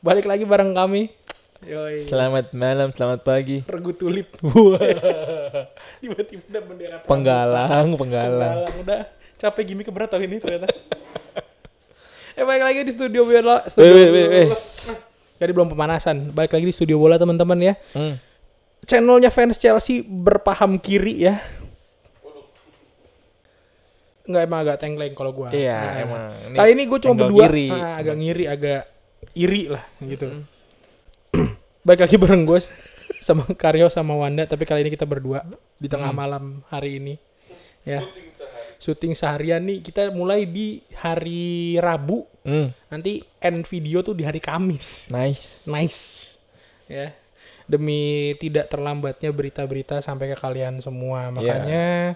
Balik lagi bareng kami. Yoi. Selamat malam, selamat pagi. Regu tulip. Tiba-tiba udah bendera Penggalang. Udah capek gimmick berat tau ini ternyata. Balik lagi di studio bola. Jadi belum pemanasan. Balik lagi di studio bola teman-teman ya. Channelnya fans Chelsea berpaham kiri ya. Enggak, emang agak tengkleng kalau gua. Iya, emang. Kali ini gue cuma berdua, ngiri. agak ngiri, agak iri lah gitu. Baik lagi bareng gue sama Karyo sama Wanda, tapi kali ini kita berdua di tengah malam hari ini. Ya. Syuting seharian nih, kita mulai di hari Rabu. Nanti end video tuh di hari Kamis. Nice. Ya. Demi tidak terlambatnya berita-berita sampai ke kalian semua. Makanya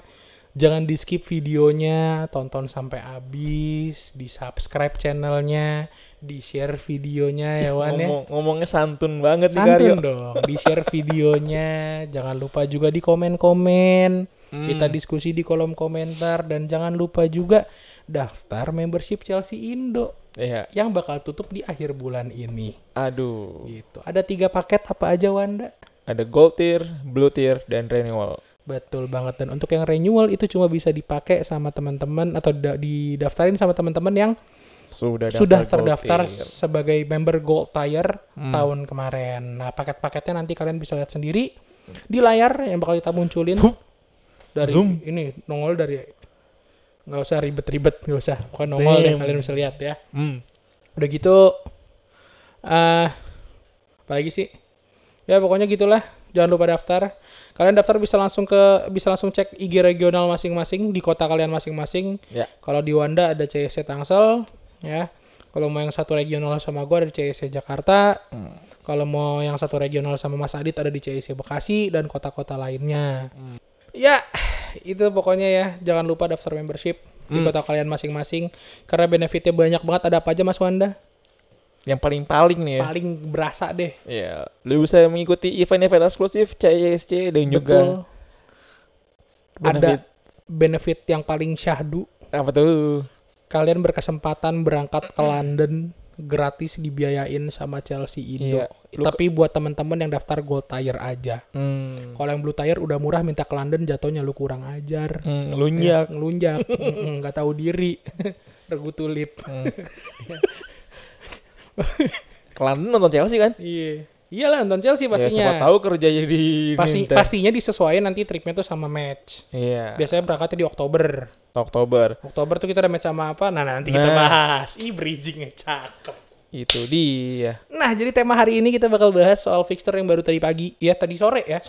jangan di skip videonya, tonton sampai habis, di subscribe channelnya, di share videonya ya Wan ya. Ngomongnya santun banget nih Santun Karyo. dong, di share videonya, jangan lupa juga di komen-komen, kita diskusi di kolom komentar, dan jangan lupa juga daftar membership Chelsea Indo yang bakal tutup di akhir bulan ini. Aduh. Gitu. Ada 3 paket apa aja Wanda? Ada gold tier, blue tier, dan renewal. Betul banget, dan untuk yang renewal itu cuma bisa dipakai sama teman-teman atau didaftarin sama teman-teman yang sudah terdaftar sebagai member Gold Tier tahun kemarin. Nah, paket-paketnya nanti kalian bisa lihat sendiri di layar yang bakal kita munculin dari Zoom. Ini nongol dari, nggak usah ribet-ribet, nggak usah, pokoknya nongol deh, kalian bisa lihat ya. Udah gitu, apa lagi sih? Ya pokoknya gitulah. Jangan lupa daftar. Kalian daftar bisa langsung cek IG regional masing-masing di kota kalian masing-masing. Kalau di Wanda ada CSC Tangsel, ya. Kalau mau yang satu regional sama gue ada di CSC Jakarta. Kalau mau yang satu regional sama Mas Adit ada di CSC Bekasi dan kota-kota lainnya. Ya, itu pokoknya ya. Jangan lupa daftar membership di kota kalian masing-masing karena benefitnya banyak banget. Ada apa aja Mas Wanda? Yang paling nih ya. Paling berasa deh. Iya, lu bisa mengikuti event-event eksklusif CSC dan juga ada benefit yang paling syahdu. Apa tuh? Kalian berkesempatan berangkat ke London gratis, dibiayain sama Chelsea Indo. Tapi buat teman-teman yang daftar Gold Tier aja. Kalau yang Blue Tier udah murah, minta ke London jatuhnya lu kurang ajar. Ngelunjak. Nggak tahu diri. Regu tulip. Ke London nonton Chelsea kan? Iyalah nonton Chelsea pastinya. Siapa tahu kerja jadi pastinya disesuaikan nanti tripnya tuh sama match. Biasanya berangkatnya di Oktober tuh kita ada match sama apa? Nah nanti kita bahas. Bridgingnya cakep. Itu dia. Nah jadi tema hari ini kita bakal bahas soal fixture yang baru tadi pagi. Ya tadi sore ya.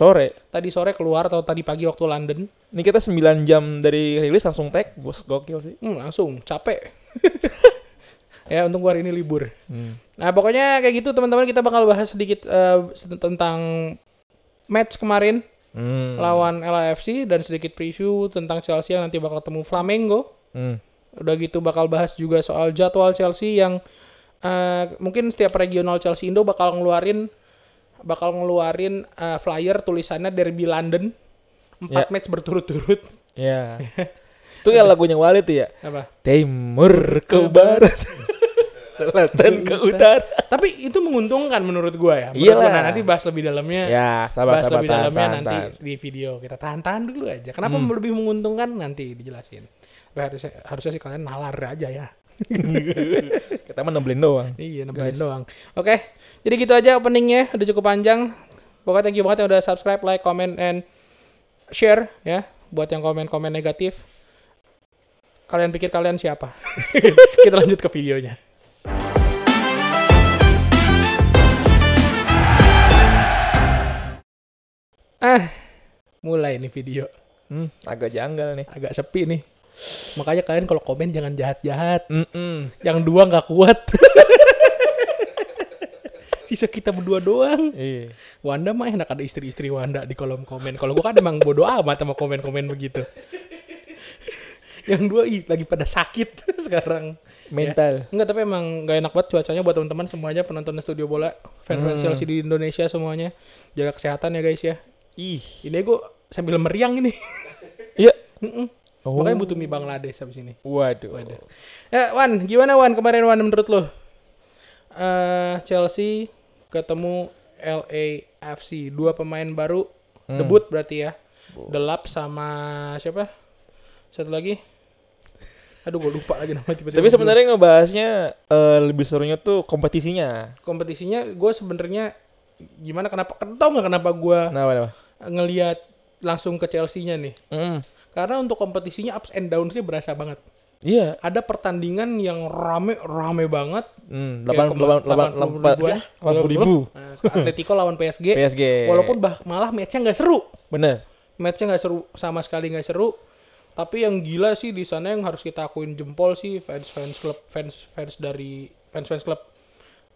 Tadi sore keluar atau tadi pagi waktu London. Ini kita 9 jam dari rilis langsung tag. Bos gokil sih. Langsung capek. Ya untung gua hari ini libur. Nah pokoknya kayak gitu teman-teman, kita bakal bahas sedikit tentang match kemarin lawan LAFC dan sedikit preview tentang Chelsea yang nanti bakal ketemu Flamengo. Udah gitu bakal bahas juga soal jadwal Chelsea yang mungkin setiap regional Chelsea Indo bakal ngeluarin flyer tulisannya Derby London 4 match berturut-turut. Itu ya lagunya Walid tuh ya. Apa? Timur ke barat. Selatan ke utara. Tapi itu menguntungkan menurut gua ya. Iyalah. Nanti bahas lebih dalamnya. Sabar, lebih dalamnya nanti di video. Kita tahan dulu aja. Kenapa lebih menguntungkan nanti dijelasin. Harusnya sih kalian nalar aja ya. Kita mah nebelin doang. Iya, nebelin doang. Oke. Jadi gitu aja openingnya. Udah cukup panjang. Pokoknya thank you banget yang udah subscribe, like, comment, and share ya. Buat yang komen-komen negatif. Kalian pikir kalian siapa? Kita lanjut ke videonya. Mulai nih video. Agak janggal nih. Agak sepi nih. Makanya kalian kalau komen jangan jahat-jahat. Yang dua nggak kuat. Sisa kita berdua doang. Wanda mah enak ada istri-istri Wanda di kolom komen. Kalau gua kan emang bodo amat sama komen-komen begitu. Yang dua lagi pada sakit sekarang. Mental. Enggak, tapi emang gak enak banget cuacanya buat teman-teman semuanya, penonton studio bola, fans Chelsea di Indonesia semuanya. Jaga kesehatan ya guys ya. Ini gue sambil meriang ini. Iya. Makanya butuh mie Bangladesh habis ini. Waduh. Ya Wan, gimana Wan kemarin Wan menurut lo? Chelsea ketemu LAFC. 2 pemain baru debut berarti ya. Delap sama siapa? Satu lagi. Aduh, gue lupa lagi namanya tiba-tiba. Tapi sebenarnya ngebahasnya lebih serunya tuh kompetisinya. Kompetisinya gue sebenarnya gimana, kenapa? Tahu nggak kenapa gue Kenapa? ngelihat langsung ke Chelsea-nya nih? Mm. Karena untuk kompetisinya ups and downs sih berasa banget. Iya. Ada pertandingan yang rame banget. 80 ribu. Atletico lawan PSG. PSG. Walaupun malah match-nya nggak seru. Bener. Match-nya nggak seru, sama sekali nggak seru. Tapi yang gila sih di sana yang harus kita akuin jempol sih fans klub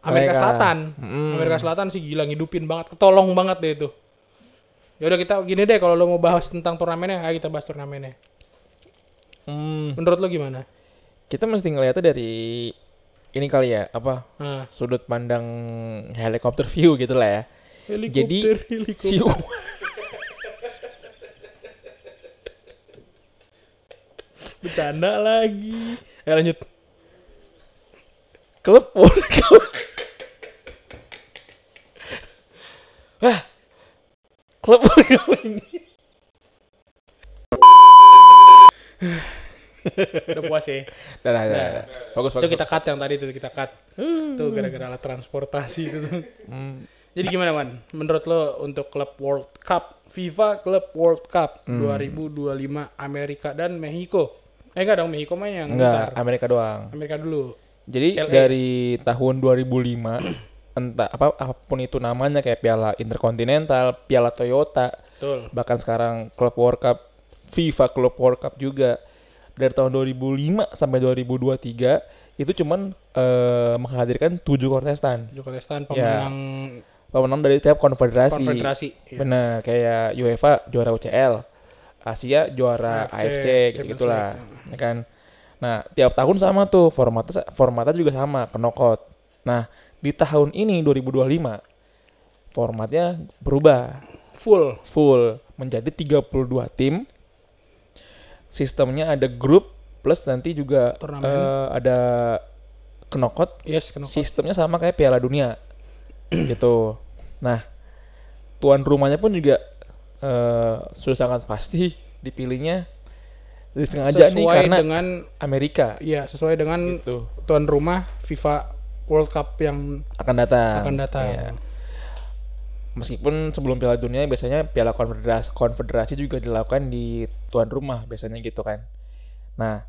Amerika Selatan. Amerika Selatan sih gila, ngidupin banget, ketolong banget deh itu. Ya udah, kita gini deh, kalau lo mau bahas tentang turnamennya, ayo kita bahas turnamennya. Menurut lo gimana? Kita mesti ngeliatnya dari ini kali ya, apa? Sudut pandang helikopter view gitu lah ya. Helikopter. Si Bercanda lagi. Ya lanjut. klub World Cup. Klub World Cup ini. Udah puas ya? Udah. Bagus. Itu kita cut yang tadi tuh, kita cut. Tuh gara-gara alat transportasi itu tuh. Jadi gimana, Man? Menurut lo untuk klub World Cup, FIFA Club World Cup 2025 Amerika dan Meksiko? Enggak dong, Meksiko mah yang enggak, Amerika doang. Amerika dulu. Jadi LA. dari tahun 2005 entah apapun itu namanya, kayak Piala Interkontinental, Piala Toyota, Betul. bahkan sekarang Club World Cup, FIFA Club World Cup juga, dari tahun 2005 sampai 2023 itu cuman menghadirkan 7 kontestan. 7 kontestan pemenang dari tiap konfederasi. Iya. Benar, kayak UEFA juara UCL, Asia juara AFC gitulah, ya kan. Nah, tiap tahun sama tuh formatnya juga sama, ke knockout. Nah, di tahun ini 2025 formatnya berubah. Full menjadi 32 tim. Sistemnya ada grup plus nanti juga ada knockout. Yes, knockout. Sistemnya sama kayak Piala Dunia. Gitu. Nah, tuan rumahnya pun juga sudah sangat pasti dipilihnya sengaja nih karena dengan Amerika. Iya, sesuai dengan gitu. Tuan rumah FIFA World Cup yang akan datang. Iya. Meskipun sebelum Piala Dunia biasanya Piala Konfederasi juga dilakukan di tuan rumah biasanya gitu kan. Nah,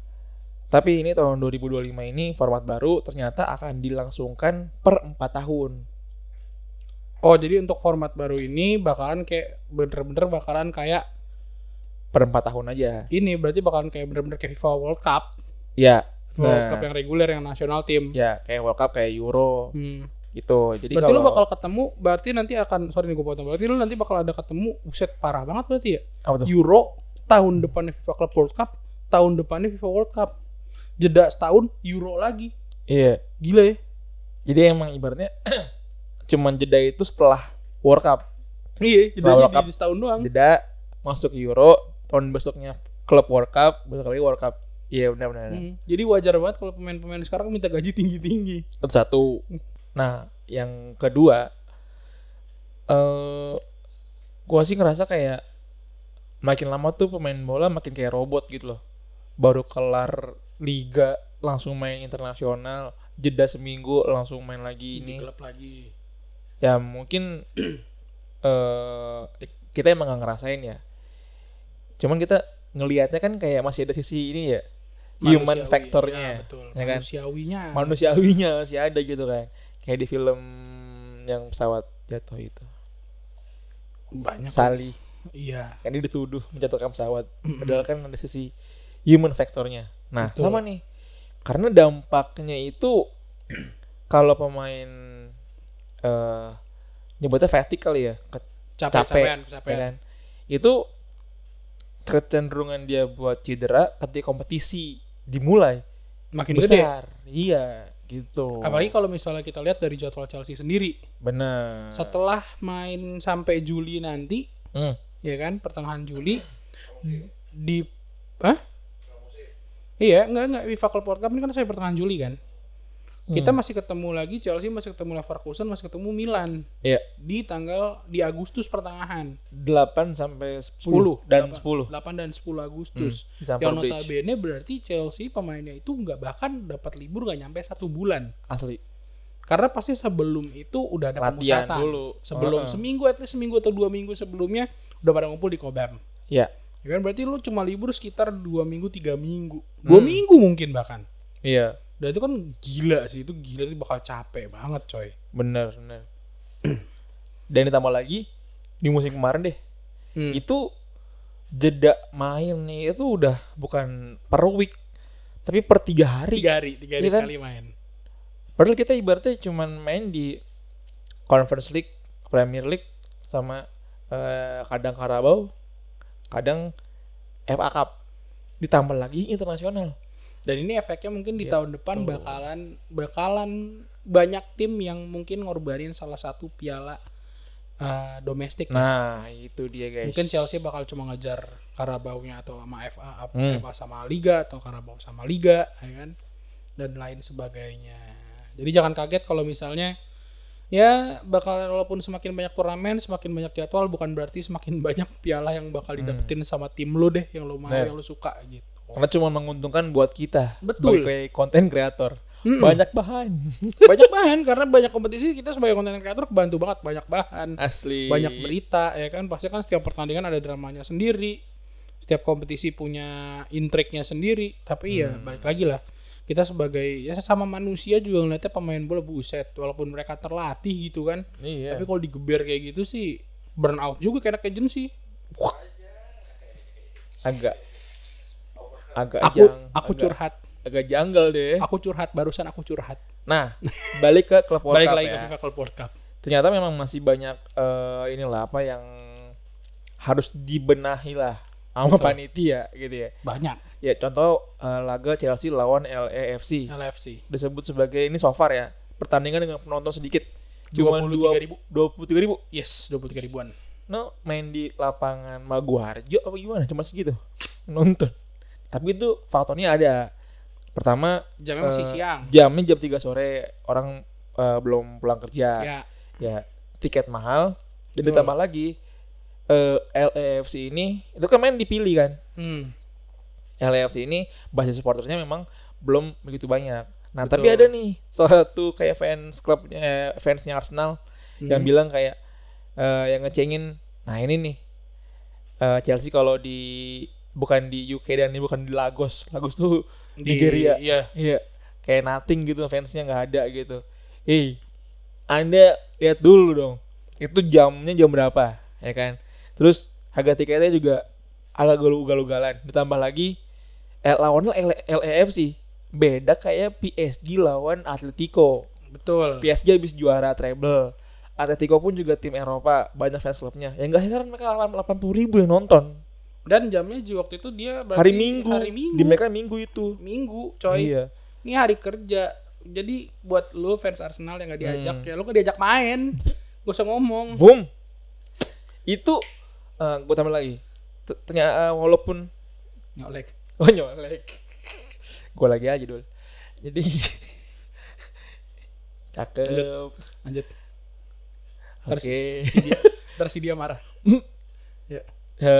tapi ini tahun 2025 ini format baru ternyata akan dilangsungkan per 4 tahun. Oh, jadi untuk format baru ini bakalan kayak bener-bener bakalan kayak per 4 tahun aja. Ini berarti bakalan kayak bener-bener kayak FIFA World Cup. Ya. World Cup yang reguler, yang nasional tim. Ya, kayak World Cup, kayak Euro. Gitu. Jadi berarti lu bakal ketemu, berarti nanti akan, sorry nih gue potong. Berarti lu nanti bakal ada ketemu, buset parah banget berarti ya. Apa tuh? Euro, tahun depannya FIFA Club World Cup, tahun depannya FIFA World Cup. Jeda setahun, Euro lagi. Iya. Gila ya. Jadi emang ibaratnya cuman jeda itu setelah World Cup. Iya, jedanya di setahun doang. Jeda, masuk Euro, tahun besoknya Club World Cup, besok lagi World Cup. Iya, benar. Jadi wajar banget kalau pemain-pemain sekarang minta gaji tinggi-tinggi. Itu satu. Nah, yang kedua, gua sih ngerasa kayak makin lama tuh pemain bola makin kayak robot gitu loh. Baru kelar liga langsung main internasional, jeda seminggu langsung main lagi ini. Di klub lagi. Ya mungkin kita emang gak ngerasain ya. Cuman kita ngelihatnya kan kayak masih ada sisi ini ya, human factornya, ya kan? Manusiawinya masih ada gitu kan. Kayak di film yang pesawat jatuh itu. Banyak. Sally. Iya. Kan dia dituduh menjatuhkan pesawat. Padahal kan ada sisi human factornya. Nah, betul. Sama nih. Karena dampaknya itu kalau pemain nyebutnya fatigue kali ya, capek ya kan? Itu kecenderungan dia buat cedera ketika kompetisi dimulai makin besar. Gede. Iya, gitu. Apalagi kalau misalnya kita lihat dari jadwal Chelsea sendiri. Benar. Setelah main sampai Juli nanti, ya kan, pertengahan Juli di Iya, enggak FIFA Club World Cup ini kan sampai pertengahan Juli kan. Kita masih ketemu lagi Chelsea, masih ketemu Leverkusen, masih ketemu Milan. Iya. Di Agustus pertengahan. 8 sampai 10 dan 10. 8 dan 10 Agustus. Di Stamford Yang Bridge. notabene berarti Chelsea pemainnya itu nggak bahkan dapat libur nggak nyampe 1 bulan. Asli. Karena pasti sebelum itu udah ada Latihan pemusatan. dulu. Sebelum seminggu atau 2 minggu sebelumnya udah pada ngumpul di Cobham. Iya. Ya kan berarti lu cuma libur sekitar 2 minggu 3 minggu. 2 minggu mungkin bahkan. Iya. Dan itu kan gila sih, itu bakal capek banget coy. Bener. Dan ditambah lagi di musim kemarin deh, itu jeda main nih itu udah bukan per week, tapi per 3 hari. 3 hari Iya kan? sekali main. Padahal kita ibaratnya cuman main di Conference League, Premier League, sama kadang Carabao, kadang FA Cup, ditambah lagi internasional. Dan ini efeknya mungkin di tahun depan bakalan banyak tim yang mungkin ngorbanin salah satu piala domestik. Nah, itu dia guys. Mungkin Chelsea bakal cuma ngejar Carabao-nya atau sama FA sama Liga atau Carabao sama Liga, ya kan? Dan lain sebagainya. Jadi jangan kaget kalau misalnya ya bakalan walaupun semakin banyak turnamen, semakin banyak jadwal, bukan berarti semakin banyak piala yang bakal didapetin sama tim lu deh yang lu mau, yang lu suka gitu. Karena cuma menguntungkan buat kita. Betul. Sebagai konten kreator. Banyak bahan. Banyak bahan karena banyak kompetisi, kita sebagai konten kreator kebantu banget, banyak bahan. Asli. Banyak berita ya kan, pasti kan setiap pertandingan ada dramanya sendiri. Setiap kompetisi punya intriknya sendiri, tapi ya balik lagi lah. Kita sebagai ya sesama manusia juga ngeliatnya pemain bola buset, walaupun mereka terlatih gitu kan. Iya. Tapi kalau digeber kayak gitu sih burn out juga kayak agency. Aku curhat. Agak janggal deh. Aku curhat barusan aku curhat. Nah, balik ke klub World Balik Cup lagi ya. ke FIFA Club World Cup. Ternyata memang masih banyak inilah apa yang harus dibenahi lah sama panitia gitu ya. Banyak. Ya contoh laga Chelsea lawan LAFC. Disebut sebagai ini so far ya, pertandingan dengan penonton sedikit. Cuma 23.000. Yes, 23 ribuan. No, main di lapangan Maguwarjo apa gimana? Cuma segitu nonton. Tapi itu faktornya ada. Pertama, jamnya masih siang. Jamnya jam 3 sore, orang belum pulang kerja. Ya, tiket mahal. Dan ditambah lagi LAFC ini itu kan main dipilih kan. LAFC ini basis supporternya memang belum begitu banyak. Nah, tapi ada nih salah satu kayak fansnya Arsenal yang bilang kayak yang ngecengin, nah ini nih Chelsea kalau bukan di UK dan ini bukan di Lagos tuh Nigeria. Iya. Kayak nothing gitu, fansnya nggak ada gitu. Anda lihat dulu dong, itu jamnya jam berapa, ya kan? Terus harga tiketnya juga agak ugal-ugalan. Ditambah lagi lawannya LAFC, beda kayak PSG lawan Atletico. Betul. PSG habis juara treble. Atletico pun juga tim Eropa, banyak fans klubnya. Yang nggak heran mereka 80.000 yang nonton. Dan jamnya waktu itu dia berarti hari Minggu. Di mereka Minggu itu. Minggu, coy. Iya. Ini hari kerja. Jadi buat lu fans Arsenal yang nggak diajak, ya lu nggak diajak main. Gak usah ngomong. Boom. Itu gue tambah lagi. Ternyata walaupun nyolek. Gue lagi aja dulu. Jadi cakep. Lanjut. Oke. Terus dia marah. Ya.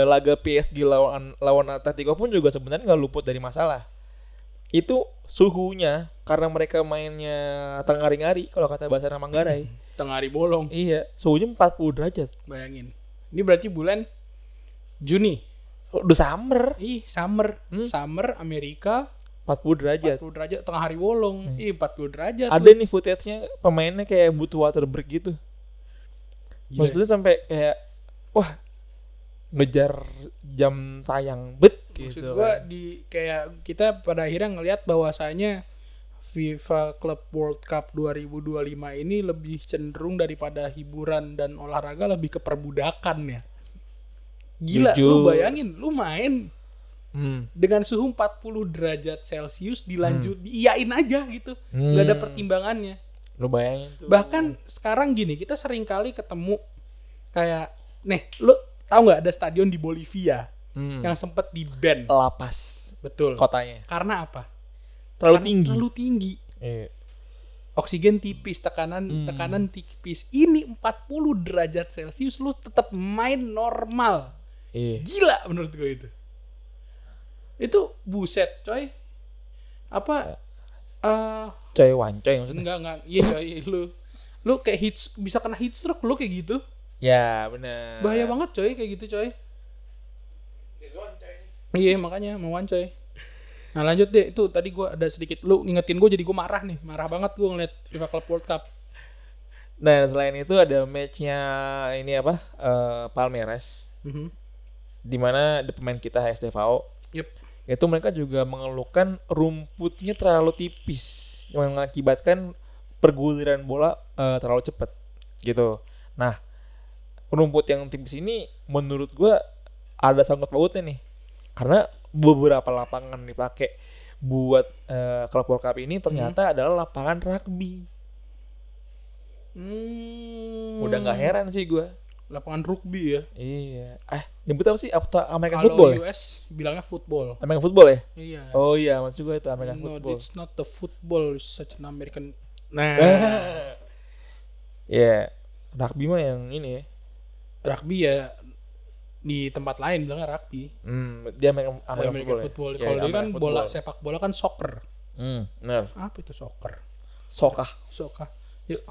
Laga PSG lawan Atletico pun juga sebenarnya nggak luput dari masalah. Itu suhunya karena mereka mainnya tengah-hari kalau kata bahasa Manggarai. Tengah-hari bolong. Iya, suhunya 40 derajat. Bayangin. Ini berarti bulan Juni. Udah summer. Summer. Summer Amerika 40 derajat. 40 derajat tengah hari bolong. 40 derajat. Ada nih footage-nya pemainnya kayak butuh water break gitu. Gila. Maksudnya sampai kayak wah, ngejar jam tayang Maksud gitu. Gua kayak kita pada akhirnya ngelihat bahwasanya FIFA Club World Cup 2025 ini lebih cenderung daripada hiburan dan olahraga lebih ke perbudakan ya. Gila, lu bayangin, lu main dengan suhu 40 derajat Celcius diiyain aja gitu. Gak ada pertimbangannya. Lu bayangin tuh. Bahkan sekarang gini, kita sering kali ketemu kayak lu tahu nggak ada stadion di Bolivia yang sempat di-ban La Paz. Betul. Kotanya. Karena apa? Terlalu tinggi. Terlalu tinggi. oksigen tipis, tekanan tipis. Ini 40 derajat Celcius lu tetap main normal. Iya. Gila menurut gue itu. Itu buset, coy. Apa Coy wancoy maksudnya. enggak. Iya, coy. Lu kayak bisa kena heat stroke lu kayak gitu. Ya, benar. Bahaya banget, coy, kayak gitu, coy. Iya, makanya mau coy. Nah, lanjut deh. Itu tadi gue ada sedikit lu ngingetin gue, jadi gue marah nih. Marah banget gue ngeliat FIFA Club World Cup. Nah, selain itu ada matchnya ini apa? Palmeiras. Di mana ada pemain kita HSTVO. Yep. Itu mereka juga mengeluhkan rumputnya terlalu tipis yang mengakibatkan perguliran bola terlalu cepat gitu. Nah, rumput yang tipis ini menurut gua ada sangkut pautnya nih. Karena beberapa lapangan dipakai buat Club World Cup ini ternyata adalah lapangan rugby. Udah nggak heran sih gua. Lapangan rugby ya. Iya. Nyebut apa sih? American Kalau football. US bilangnya football. American football ya? Iya. Oh iya, maksud gue itu American No, football. it's not the football, it's such an American. Nah, Iya. Rugby mah yang ini ya. rugby ya di tempat lain bilangnya rugby. Dia American American football. football. Ya, Kalau dia kan American bola football. sepak bola kan soccer. Benar. Apa itu soccer? Sokah. Soccer. Yuk.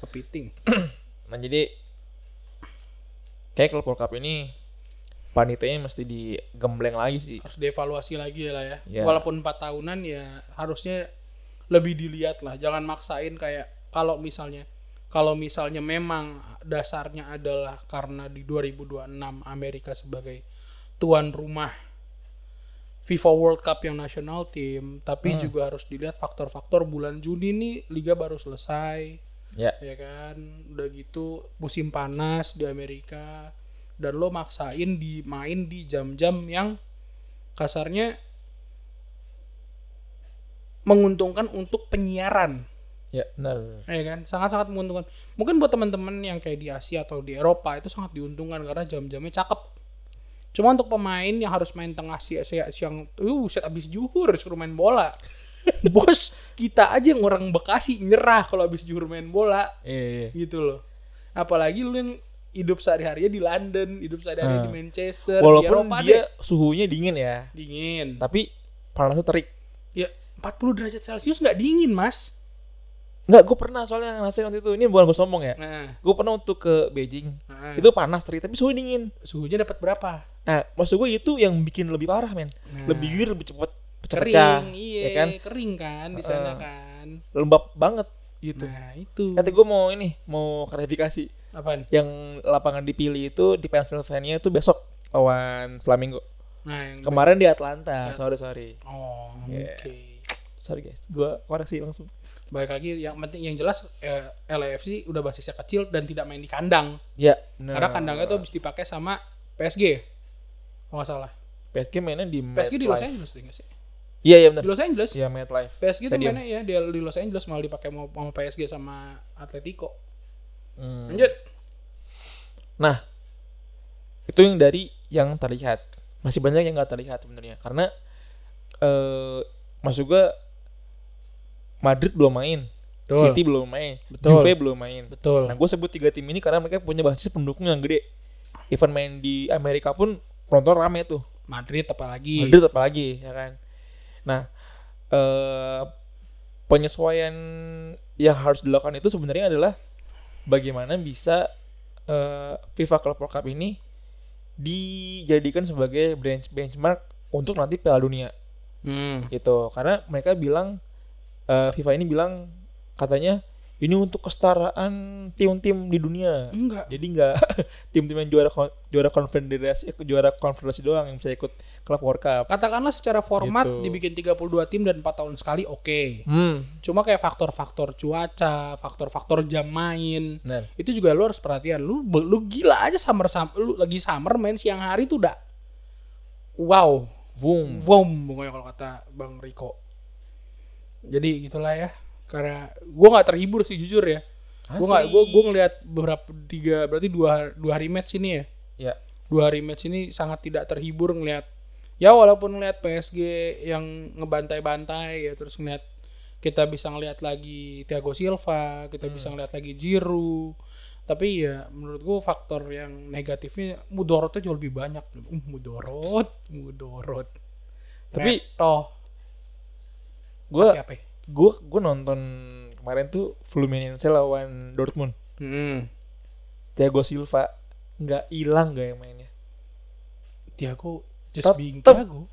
Kepiting. Nah, jadi kayak Club World Cup ini panitianya mesti digembleng lagi sih. Harus dievaluasi lagi lah ya. Ya. Walaupun 4 tahunan ya harusnya lebih dilihat lah. Jangan maksain kayak kalau misalnya memang dasarnya adalah karena di 2026 Amerika sebagai tuan rumah FIFA World Cup yang national team, tapi juga harus dilihat faktor-faktor bulan Juni nih liga baru selesai. Ya. Ya kan, udah gitu musim panas di Amerika dan lo maksain main di jam-jam yang kasarnya menguntungkan untuk penyiaran. Ya, benar. Ya kan, sangat-sangat menguntungkan. Mungkin buat teman-teman yang kayak di Asia atau di Eropa itu sangat diuntungkan karena jam-jamnya cakep. Cuma untuk pemain yang harus main tengah siang set abis zuhur suruh main bola. Bos, kita aja yang orang Bekasi nyerah kalau habis juhur main bola. Iya. Gitu loh. Apalagi lu yang hidup sehari-harinya di London, hidup sehari-harinya di Manchester, Walaupun di Eropa dia suhunya dingin ya. dingin. Tapi panasnya terik. Ya 40 derajat Celcius nggak dingin, Mas. Enggak, gue pernah soalnya ngerasain waktu itu. Ini bukan gue sombong ya. Nah, Gue pernah untuk ke Beijing. Itu panas terik, tapi suhu dingin. suhunya dapat berapa? Nah, maksud gue itu yang bikin lebih parah, men. Nah, Lebih bibir, lebih cepet pecah-pecah. kering, iya, ya kan? kering kan di sana kan. Lembab banget gitu. Nah, itu. Kata gue mau klarifikasi. Apaan? Yang lapangan dipilih itu di Pennsylvania itu besok lawan Flamingo. Nah, yang Kemarin di Atlanta. Sorry. Oh, Yeah. oke. Sorry guys, gue koreksi langsung. Baik lagi yang penting yang jelas LAFC udah basisnya kecil dan tidak main di kandang. Ya, bener. Karena kandangnya tuh habis dipakai sama PSG. Kalau nggak salah. PSG mainnya di PSG di Los MetLife. Angeles deh nggak sih? Iya benar. Di Los Angeles. Iya, MetLife. PSG tuh Stadium. mainnya ya di Los Angeles malah dipakai mau PSG sama Atletico. Hmm. Lanjut. Nah, itu yang dari yang terlihat. Masih banyak yang nggak terlihat sebenarnya. Karena maksud gue Madrid belum main, Betul. City belum main, Betul. Juve belum main. Betul. Nah, gue sebut 3 tim ini karena mereka punya basis pendukung yang gede. Even main di Amerika pun penonton rame tuh. Madrid apalagi. Madrid apalagi, ya kan. Nah, penyesuaian yang harus dilakukan itu sebenarnya adalah bagaimana bisa FIFA Club World Cup ini dijadikan sebagai benchmark untuk nanti Piala Dunia gitu. Karena mereka bilang FIFA ini bilang katanya ini untuk kesetaraan tim-tim di dunia. Enggak. Jadi enggak tim-tim yang juara konfederasi doang yang bisa ikut Club World Cup. Katakanlah secara format Gitu. dibikin 32 tim dan 4 tahun sekali oke. Cuma kayak faktor-faktor cuaca, faktor-faktor jam main. Benar. Itu juga lu harus perhatian. Lu gila aja lu lagi summer main siang hari tuh udah wow. Boom. Pokoknya kalau kata Bang Riko. Jadi gitulah ya. Karena gue nggak terhibur sih jujur ya. Gue ngelihat berarti dua hari match ini ya. Ya. 2 hari match ini sangat tidak terhibur ngelihat. Ya walaupun ngelihat PSG yang ngebantai-bantai ya, terus ngelihat kita bisa ngelihat lagi Thiago Silva, kita bisa ngelihat lagi Giroud. Tapi ya menurut gua faktor yang negatifnya mudorotnya jauh lebih banyak. Mudorot. Tapi toh gue apa? gue nonton kemarin tuh Fluminense lawan Dortmund. Thiago Silva nggak hilang gak yang mainnya. Thiago just being Tetep. Thiago.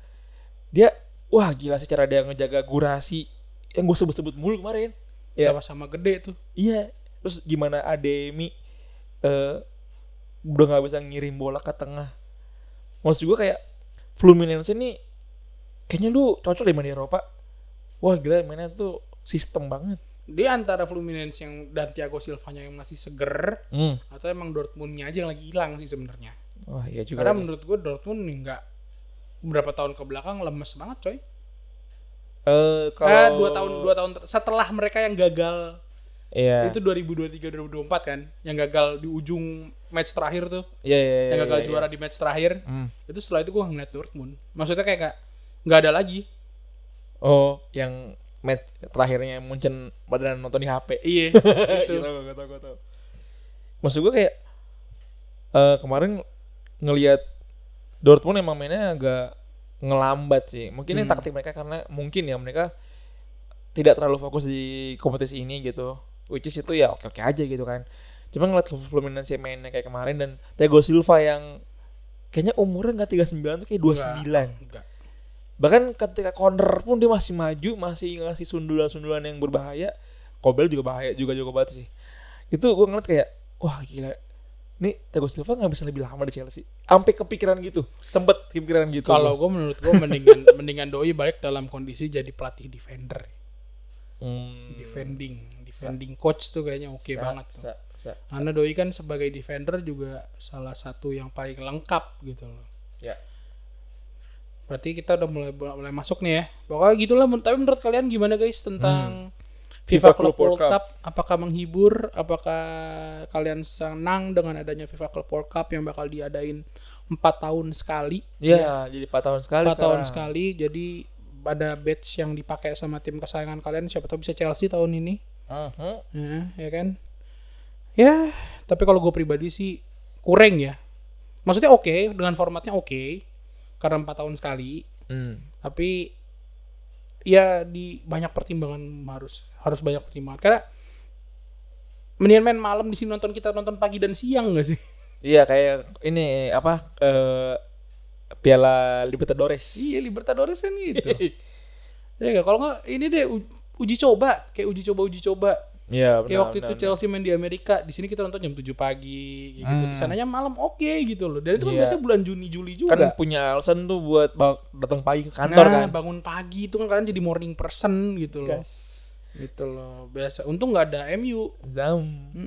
Dia wah gila sih cara dia ngejaga Gurasi yang gue sebut-sebut mulu kemarin. Ya. Sama-sama gede tuh. Iya. Terus gimana Ademi udah nggak bisa ngirim bola ke tengah. Maksud gue kayak Fluminense ini kayaknya lu cocok di main di Eropa. Wah gila mainnya tuh sistem banget. Dia antara Fluminense yang dan Thiago Silvanya yang masih seger, atau emang Dortmundnya aja yang lagi hilang sih sebenarnya. Wah iya juga. Karena menurut gue Dortmund nih nggak beberapa tahun ke belakang lemes banget coy. Kalau 2 tahun setelah mereka yang gagal. Iya. Itu 2023-2024 kan, yang gagal di ujung match terakhir tuh. Iya. Yang gagal juara di match terakhir. Itu setelah itu gue ngeliat Dortmund. Maksudnya kayak nggak ada lagi. Oh, yang match terakhirnya Munchen pada nonton di HP. Iya. Itu. Gue tau. Maksud gue kayak kemarin ngelihat Dortmund emang mainnya agak ngelambat sih. Mungkin ini taktik mereka karena mungkin ya mereka tidak terlalu fokus di kompetisi ini gitu. Which is itu ya oke aja gitu kan. Cuma ngeliat Fluminense mainnya kayak kemarin dan Thiago Silva yang kayaknya umurnya nggak 39 tuh kayak 29. Enggak. Bahkan ketika corner pun dia masih maju, masih ngasih sundulan-sundulan yang berbahaya. Kobel juga bahaya juga banget sih. Itu gue ngeliat kayak wah gila. Nih Thiago Silva nggak bisa lebih lama di Chelsea. Sampai kepikiran gitu, sempet kepikiran gitu. Kalau gue menurut gue mendingan Doi balik dalam kondisi jadi pelatih defender. Defending coach tuh kayaknya oke banget tuh. Karena Doi kan sebagai defender juga salah satu yang paling lengkap gitu loh. Ya. Berarti kita udah mulai masuk nih ya. Pokoknya gitulah. Tapi menurut kalian gimana guys tentang FIFA Club World Cup? Apakah menghibur? Apakah kalian senang dengan adanya FIFA Club World Cup yang bakal diadain 4 tahun sekali? Iya, jadi 4 tahun sekali 4 tahun sekali. Jadi ada badge yang dipakai sama tim kesayangan kalian, siapa tahu bisa Chelsea tahun ini. Ya kan? Ya, tapi kalau gue pribadi sih kurang ya. Maksudnya oke, dengan formatnya oke, karena 4 tahun sekali. Tapi ya di banyak pertimbangan harus banyak pertimbangan. Karena mendingan main malam di sini kita nonton pagi dan siang nggak sih? Iya kayak ini apa Piala Libertadores. Iya Libertadores kan gitu. Ya kalau nggak ini deh uji coba. Iya benar. Kayak waktu itu Chelsea main di Amerika, di sini kita nonton jam 7 pagi gitu. Di sananya malam oke gitu loh. Dan itu kan biasanya bulan Juni Juli juga. Kan punya alasan tuh buat datang pagi ke kantor kan. Bangun pagi itu kan kalian jadi morning person gitu loh. Gitu loh. Biasa untung enggak ada MU.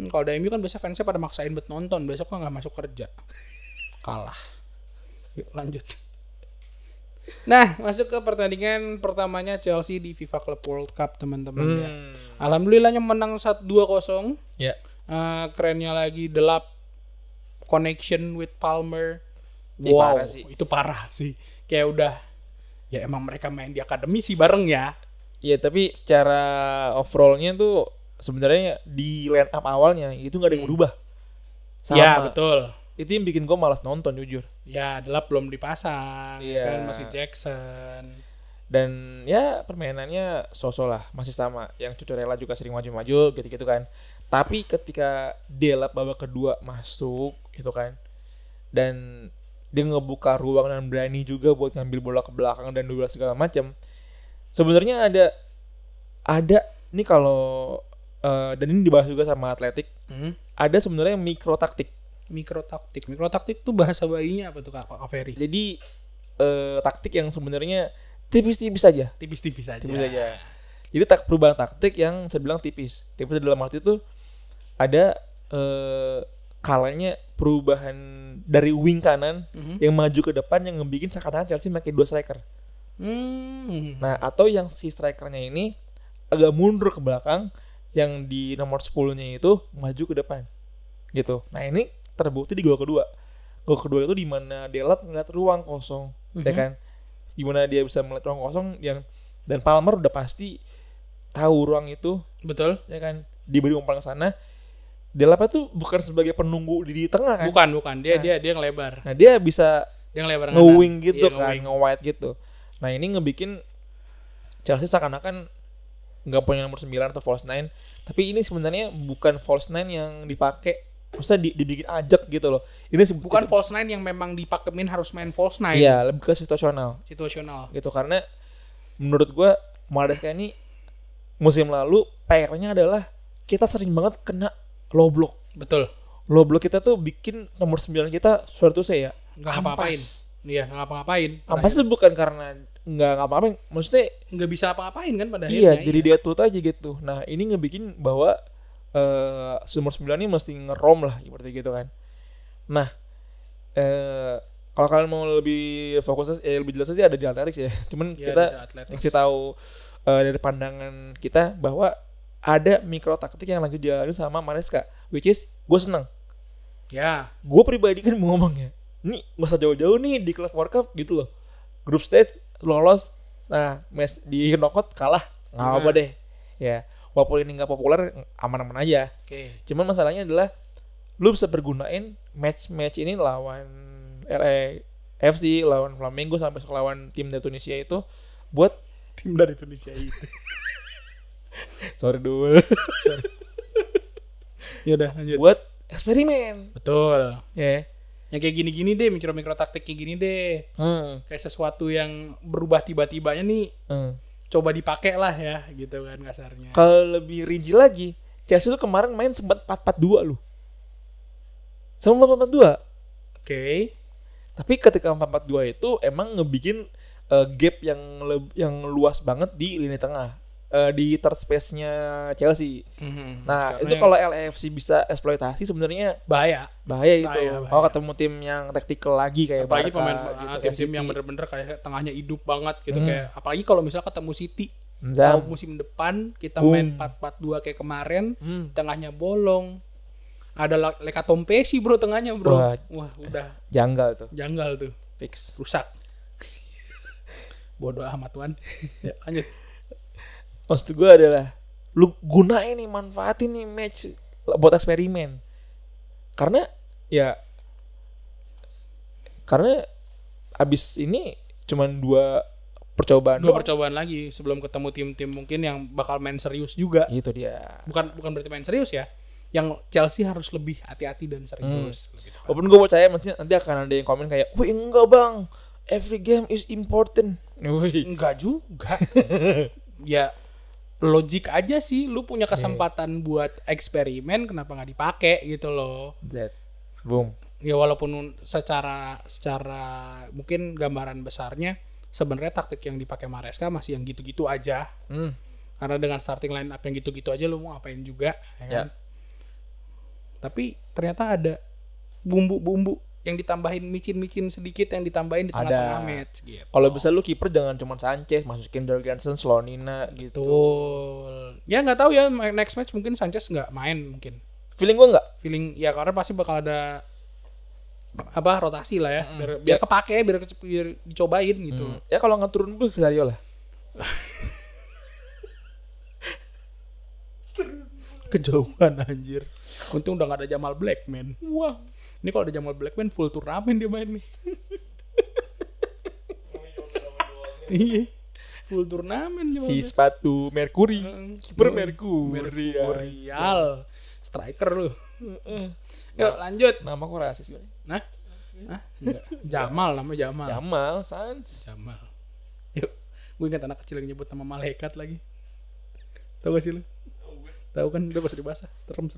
Kalau ada MU kan biasa fansnya pada maksain buat nonton, besok kan enggak masuk kerja. Kalah. Yuk lanjut. Nah, masuk ke pertandingan pertamanya Chelsea di FIFA Club World Cup, teman-teman ya. Alhamdulillahnya menang 2-0. Ya. Kerennya lagi Delap connection with Palmer. Parah sih. Itu parah sih. Kayak udah ya emang mereka main di akademi sih bareng ya. Iya, tapi secara overallnya tuh sebenarnya di line up awalnya itu nggak ada yang berubah. Sama. Ya, betul. Itu yang bikin gue malas nonton jujur. Ya, Delap belum dipasang, kan masih Jackson. Dan ya permainannya so-so lah, masih sama. Yang Cucurella juga sering maju-maju gitu-gitu kan. Tapi ketika Delap babak kedua masuk gitu kan, dan dia ngebuka ruang dan berani juga buat ngambil bola ke belakang dan duel segala macam. Sebenarnya ada nih kalau dan ini dibahas juga sama Atletik. Ada sebenarnya mikro taktik tuh bahasa bayinya apa tuh Kak Ferry? Jadi taktik yang sebenarnya tipis-tipis aja. Jadi perubahan taktik yang saya bilang tipis dalam arti itu ada kalanya perubahan dari wing kanan yang maju ke depan yang ngebikin seakan-akan Chelsea pakai 2 striker. Nah, atau yang si strikernya ini agak mundur ke belakang, yang di nomor 10-nya itu maju ke depan. Gitu. Nah, ini terbukti di gol kedua. Gol kedua itu di mana Delap ngeliat ruang kosong, ya kan? Di mana dia bisa melihat ruang kosong dan Palmer udah pasti tahu ruang itu, Betul. ya kan, diberi umpan ke sana. Delapnya tuh bukan sebagai penunggu di tengah kan. Bukan. Dia Nah. dia ngelebar. Nah, dia bisa Dia ngelebar nge-wing kanan. gitu Iya, kan, nge-wing. nge-wide gitu. Nah, ini ngebikin Chelsea seakan-akan nggak punya nomor 9 atau false 9, tapi ini sebenarnya bukan false 9 yang dipakai, maksudnya dibikin ajak gitu loh. Ini Bukan false 9 yang memang dipakemin harus main false 9. Iya, lebih ke situasional Situasional. gitu, karena menurut gua Maresca ini musim lalu PR-nya adalah kita sering banget kena low block. Betul. Low block kita tuh bikin nomor 9 kita suatu saya Nggak ngapa-ngapain. Iya, nggak ngapa-ngapain. Ampas itu bukan karena nggak ngapa-ngapain, maksudnya Nggak bisa apa-ngapain kan pada iya, akhirnya. jadi dia tuh aja gitu. Nah, ini ngebikin bahwa nomor 9 ini mesti ngerom lah seperti gitu kan. Nah, kalau kalian mau lebih fokus lebih jelas sih ada di Athletics ya. Cuman Iya, kita ada Athletics. ngasih tahu dari pandangan kita bahwa ada mikro taktik yang lagi dijalani sama Maresca, which is gue seneng. Ya, Gue pribadi kan mau ngomongnya, nih gak usah jauh-jauh nih di Club World Cup gitu loh. Group stage lolos, nah match di knockout kalah, nggak apa deh. Ya, walaupun ini nggak populer, aman-aman aja. oke. Cuman masalahnya adalah lu bisa bergunain match ini lawan LAFC, lawan Flamengo sampai lawan tim dari Tunisia itu buat Tim dari Indonesia itu. sorry dulu Ya udah, lanjut. buat eksperimen Betul. ya. Yang kayak gini-gini deh, mikro-mikro taktik kayak gini deh. Kayak sesuatu yang berubah tiba-tibanya nih, coba dipakai lah ya, gitu kan kasarnya. Kalau lebih rinci lagi, Chelsea tuh kemarin main sempat 4-4-2 loh. Sama 4-4-2. Oke. Tapi ketika 4-4-2 itu emang ngebikin gap yang luas banget di lini tengah, di third space-nya Chelsea. Nah, Karena itu kalau LAFC bisa eksploitasi sebenarnya bahaya. bahaya itu. Bahaya. Kalau ketemu tim yang taktikal lagi kayak Apalagi Barca, pemain gitu, tim-tim City. yang bener-bener kayak tengahnya hidup banget gitu, kayak apalagi kalau misalnya ketemu City. Zam. Kalau musim depan kita Boom. main 4-4-2 kayak kemarin, tengahnya bolong. Ada Leka Tompesi bro tengahnya bro. Wah. Wah, udah Janggal tuh, janggal tuh. fix. Rusak. Bodoh amat Wan. Ya, lanjut. Maksud gue adalah lu gunain nih, manfaatin nih match buat eksperimen. Karena abis ini cuman 2 percobaan Dua doang. percobaan lagi sebelum ketemu tim-tim mungkin yang bakal main serius juga. Itu dia. Bukan berarti main serius ya. Yang Chelsea harus lebih hati-hati dan serius. Walaupun gue percaya nanti akan ada yang komen kayak, wih enggak bang, every game is important. Wih. Enggak juga. Ya logik aja sih, lu punya kesempatan buat eksperimen, kenapa nggak dipakai gitu loh. Boom. Ya walaupun secara mungkin gambaran besarnya sebenarnya taktik yang dipakai Maresca masih yang gitu-gitu aja. Karena dengan starting line up yang gitu-gitu aja lu mau ngapain juga, ya kan? Tapi ternyata ada bumbu-bumbu yang ditambahin, micin-micin sedikit yang ditambahin di tengah-tengah match gitu. Kalau bisa lu kiper jangan cuma Sanchez, masukin Jorgensen, Slonina gitu. Betul. Ya nggak tahu ya, next match mungkin Sanchez nggak main mungkin. Feeling gue nggak. Feeling ya karena pasti bakal ada rotasi lah ya, biar kepake, biar dicobain gitu. Ya kalau nggak turun gue Dario lah. Kejauhan anjir. Untung udah gak ada Jamal Blackman. Wah. Ini kalau ada Jamal Blackman full turnamen dia main nih. Iya. Full turnamen Jamal Si Blackman. sepatu Mercury. Kiper Mercury. Mercurial. Striker lu. Yuk lanjut. Nama kok rasis gue. Nah. Enggak. Jamal namanya Jamal. Jamal Sans. Jamal. Yuk. Gue ingat anak kecil yang nyebut nama malaikat lagi. Tahu gak sih lu? Tahu kan, udah gak usah dibahas. Serem.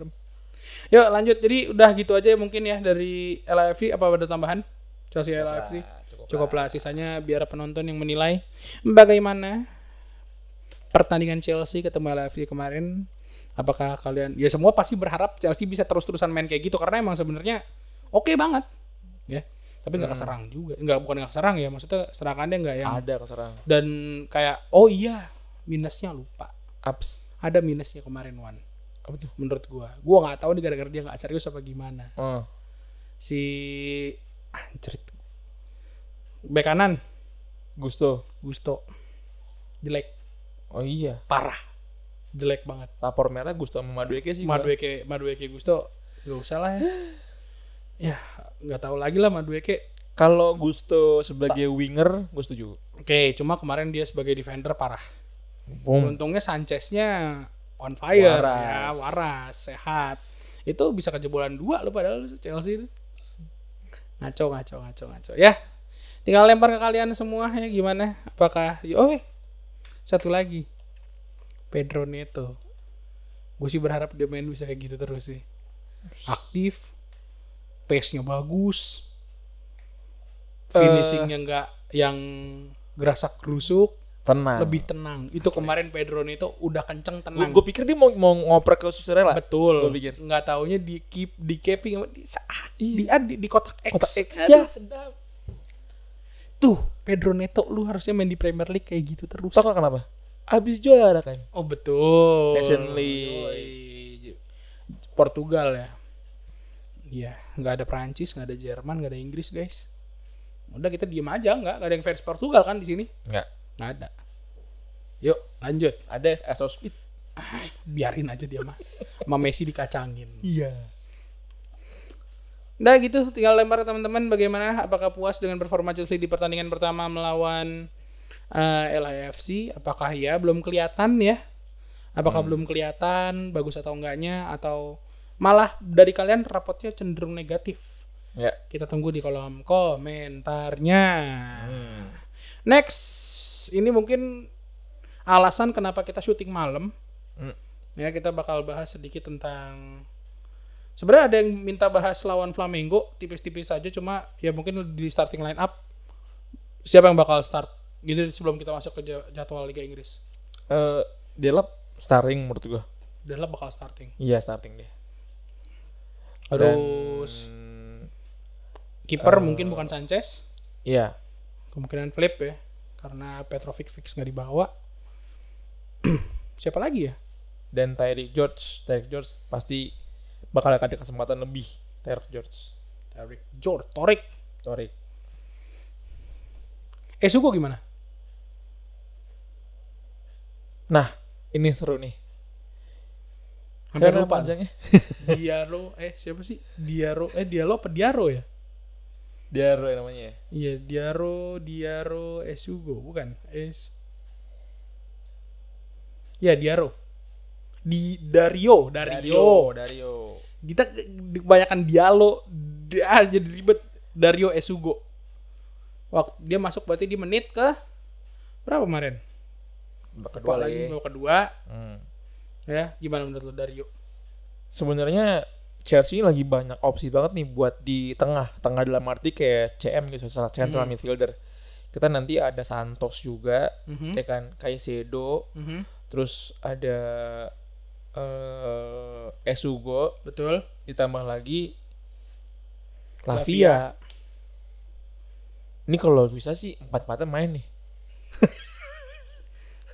Yuk lanjut. Jadi udah gitu aja mungkin ya dari LAFC. Apa ada tambahan? Chelsea LAFC. Cukup lah. Sisanya biar penonton yang menilai bagaimana pertandingan Chelsea ketemu LAFC kemarin. Apakah kalian, ya semua pasti berharap Chelsea bisa terus-terusan main kayak gitu karena emang sebenarnya oke banget ya. Tapi nggak keserang juga. Bukan nggak keserang ya, maksudnya serangannya nggak yang ada keserang. dan kayak oh iya minusnya lupa. Ups. Ada minusnya kemarin Wan. Apa tuh? Menurut gua nggak tahu nih gara-gara dia nggak serius apa gimana. Si anjir, bek kanan Gusto. jelek Oh iya. parah. jelek banget. Rapor merah Gusto sama Madueke sih. Madueke Gusto gak usah lah ya. Ya nggak tahu lagi lah Madueke. Kalau Gusto sebagai winger, gue setuju. Oke, cuma kemarin dia sebagai defender parah. Boom. Untungnya Sanchez-nya on fire, waras, sehat. Itu bisa kejebolan 2 lo padahal Chelsea itu. Ngaco. Ya, tinggal lempar ke kalian semua ya gimana? Apakah satu lagi Pedro Neto. Gue sih berharap dia main bisa kayak gitu terus sih. Aktif, pace-nya bagus. Finishingnya nggak yang gerasak gerusuk, lebih tenang. Itu kemarin Pedro Neto udah kenceng tenang. Gue pikir dia mau ngoprek ke Susarela. Betul. Nggak taunya di capping di kotak X. Kotak X. Ya sedap. Tuh Pedro Neto lu harusnya main di Premier League kayak gitu terus. Tahu kenapa? Abis juara kan. Oh betul. Nation League. Portugal ya. Iya, nggak ada Prancis, nggak ada Jerman, nggak ada Inggris guys. Udah kita diem aja, nggak ada yang fans Portugal kan di sini? Nggak ada. Yuk lanjut. Ada Asospeed. Biarin aja dia mah. Sama Messi dikacangin. Iya. Nah gitu, tinggal lempar ke teman-teman bagaimana, apakah puas dengan performa Chelsea di pertandingan pertama melawan LAFC? Apakah ya belum kelihatan ya? Apakah belum kelihatan bagus atau enggaknya, atau malah dari kalian rapotnya cenderung negatif? Ya. Kita tunggu di kolom komentarnya. Next, ini mungkin alasan kenapa kita syuting malam. Ya, kita bakal bahas sedikit tentang, sebenarnya ada yang minta bahas lawan Flamengo tipis-tipis saja, cuma ya mungkin di starting line up siapa yang bakal start gitu sebelum kita masuk ke jadwal Liga Inggris. Delap starting menurut gua. Delap bakal starting. Iya, starting deh. Terus kiper mungkin bukan Sanchez. Iya. Kemungkinan flip ya, karena Petrovic fix nggak dibawa. Siapa lagi ya? Dan Tyreek George pasti bakal ada kesempatan lebih. Torik. Sugo gimana? Nah, ini seru nih. Hampir Saya lupa panjangnya. Diaro, siapa sih? Diaro apa Diaro ya? Diaro namanya ya? Iya, Diaro Sugo, bukan? Ya, Diaro. Dario. Kita kebanyakan Diallo, jadi ribet. Dario Sugo. Waktu dia masuk berarti di menit ke berapa kemarin? Babak kedua. Ya, gimana menurut lo Dario? Sebenarnya Chelsea lagi banyak opsi banget nih buat di tengah dalam arti kayak CM gitu, central midfielder. Kita nanti ada Santos juga, ya kan, Caicedo, terus ada Sugo, betul. Ditambah lagi Lavia. Ini kalau bisa sih 4-4 main nih.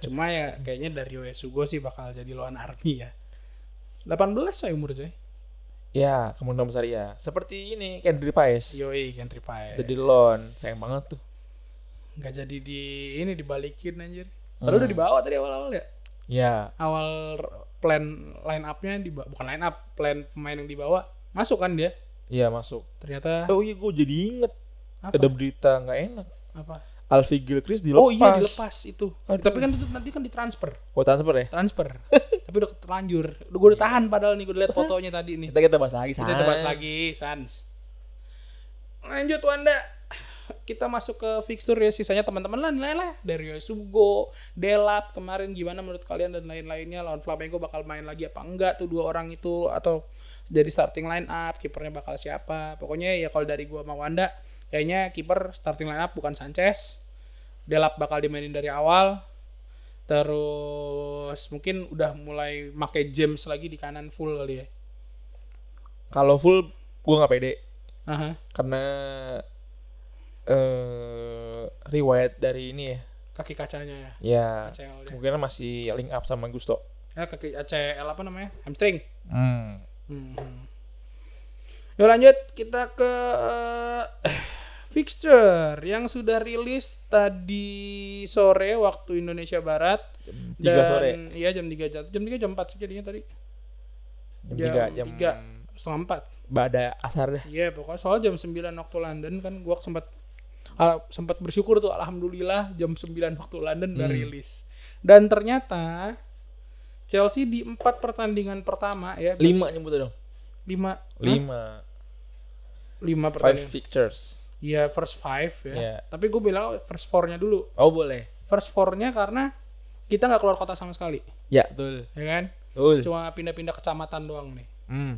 Cuma ya kayaknya Dario Sugo sih bakal jadi lawan Army ya. 18 saya umur coy. Ya, kemungkinan besar ya. Seperti ini Kendry Paes. Kendry Paes. Jadi loan, sayang banget tuh. Nggak jadi dibalikin anjir. Padahal udah dibawa tadi awal-awal ya. Ya. Awal plan line up-nya bukan line up, plan pemain yang dibawa masuk kan dia? Iya, masuk. Ternyata gue jadi inget. Apa? Ada berita nggak enak. Apa? Alfie Gilchrist dilepas. Oh iya, dilepas itu. Aduh. Tapi kan itu nanti kan ditransfer. Oh, transfer ya? Transfer. Tapi udah terlanjur. Gue udah tahan padahal nih, gue lihat fotonya tadi nih. Kita bahas lagi, Sans. Lanjut Wanda. Kita masuk ke fixture ya, sisanya teman-teman lah nilai lah. Dario Sugo, Delap kemarin gimana menurut kalian dan lain-lainnya. Lawan Flamengo bakal main lagi apa enggak tuh dua orang itu, atau jadi starting line up, kipernya bakal siapa. Pokoknya ya kalau dari gua sama Wanda, kayaknya kiper starting line up bukan Sanchez. Delap bakal dimainin dari awal. Terus mungkin udah mulai make James lagi di kanan full kali ya. Kalau full gue nggak pede. Karena riwayat dari ini ya. Kaki kacanya ya. Ya. Mungkin masih link up sama Gusto. Ya kaki ACL apa namanya? Hamstring. Yuk lanjut kita ke fixture yang sudah rilis tadi sore waktu Indonesia Barat. Jam 3 sore. Iya jam 3 jam 3 jam 4 sih jadinya tadi. Jam 3 setengah 4. Bada asar deh. Iya pokoknya soal jam 9 waktu London kan gua sempat bersyukur tuh alhamdulillah jam 9 waktu London udah rilis. Dan ternyata Chelsea di 4 pertandingan pertama ya 5 nyebutnya dong. 5 5 pertandingan. fixtures. Iya first 5 ya. Yeah. Tapi gue bilang first 4-nya dulu. Oh boleh. First 4-nya karena kita nggak keluar kota sama sekali. Ya betul. Ya kan? Betul. Cuma pindah-pindah kecamatan doang nih. Hmm.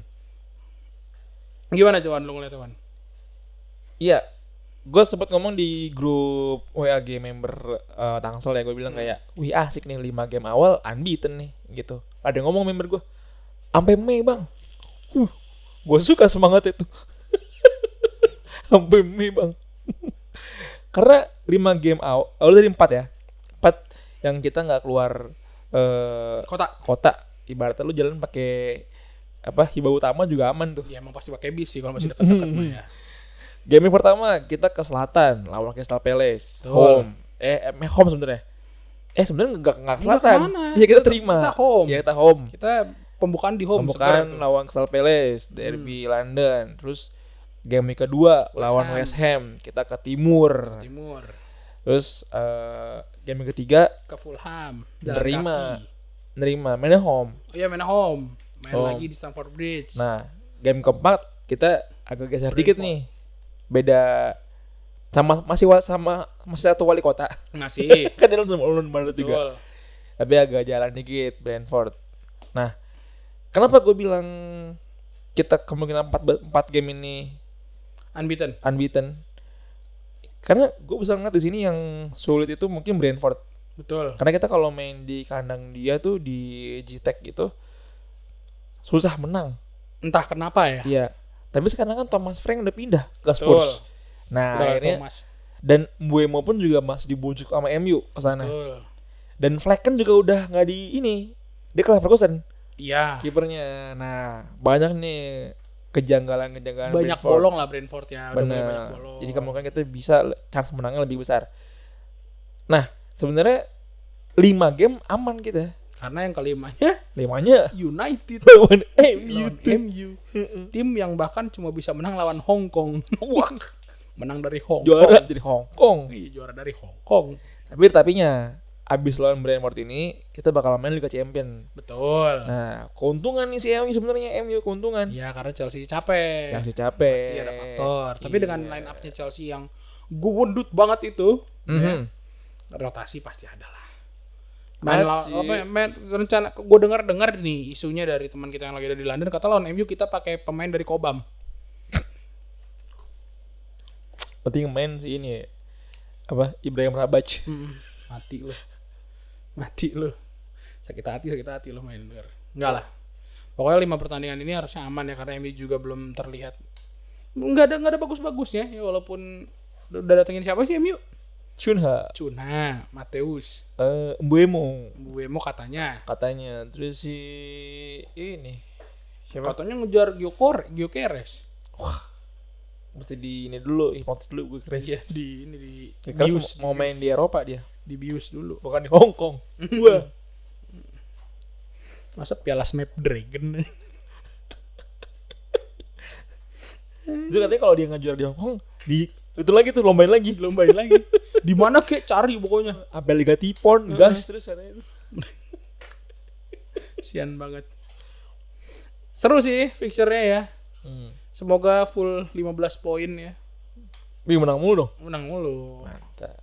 Gimana Wan lu ngeliat Wan? Iya. Gue sempat ngomong di grup WAG member Tangsel ya, gue bilang kayak, wih asik nih 5 game awal unbeaten nih gitu. Ada yang ngomong member gue, sampai Mei bang. Gue suka semangat itu. Sampai Mei bang. Karena 5 game awal dari 4 ya. 4 yang kita nggak keluar kota. Ibaratnya lu jalan pakai hibah utama juga aman tuh. Ya emang pasti pakai bis sih kalau masih dekat-dekat mah ya. Game yang pertama kita ke selatan lawan Crystal Palace. Home. Home sebenarnya. Sebenarnya enggak ke selatan. Iya kita terima. Kita home. Ya kita home. Kita pembukaan di home. Pembukaan lawan Crystal Palace, derby London. Terus game kedua lawan West Ham. Kita ke timur. Terus game ketiga ke Fulham. Nerima. Mainnya home. Iya mainnya home. Main lagi di Stamford Bridge. Nah, game keempat kita agak geser dikit nih. Beda masih satu wali kota. Masih. Kan dia London Barat juga. Tapi agak jalan dikit Brentford. Nah, kenapa gue bilang kita kemungkinan 4 game ini unbeaten? Karena gue bisa ngeliat di sini yang sulit itu mungkin Brentford. Betul. Karena kita kalau main di kandang dia tuh di GTEC gitu susah menang. Entah kenapa ya. Iya. Tapi sekarang kan Thomas Frank udah pindah ke Spurs. Nah, udah akhirnya Thomas. Dan Mbeumo pun juga masih dibujuk sama MU ke sana. Dan Flecken juga udah enggak di ini. Dia ke Leverkusen. Iya. Kipernya. Nah, banyak nih kejanggalan banyak bolong lah Brentford ya. Benar. Jadi kemungkinan kita bisa chance menangnya lebih besar. Nah, sebenarnya 5 game aman kita. Karena yang kelimanya United lawan MU. Tim yang bahkan cuma bisa menang lawan Hong Kong. Wah, menang dari Hong Kong. Juara dari Hong Kong. Juara dari Hong Kong. Tapinya abis lawan Brentford ini kita bakal main Liga Champion. Betul. Nah, keuntungan nih si MU sebenarnya keuntungan. Iya, karena Chelsea capek. Pasti ada faktor. Tapi dengan line up-nya Chelsea yang gundut banget itu, ya, rotasi pasti ada lah. Rencana gue dengar nih isunya dari teman kita yang lagi ada di London, kata lawan MU kita pakai pemain dari Cobham. Penting main si ini Ibrahim Rabach. Mati lu. Sakit hati lu main denger. Enggak lah. Pokoknya 5 pertandingan ini harusnya aman ya karena MU juga belum terlihat. Enggak ada bagus-bagusnya ya walaupun udah datengin siapa sih MU? Cunha, Mateus, Mbeumo katanya. Terus si ini siapa? Katanya ngejar Gyökeres. Wah, mesti di ini dulu, hipnotis dulu gue keren. Iya, di bius. Mau main di Eropa dia. Di bius dulu, bukan di Hong Kong. Wah. Masa Piala Snapdragon. Itu katanya kalau dia ngejual di Hong Kong, itu lagi tuh lombain lagi. Di mana kek cari pokoknya. Apel Liga Tipon, gas terus katanya itu. Sian banget. Seru sih fixture-nya ya. Semoga full 15 poin ya. Menang mulu dong. Menang mulu. Mantap.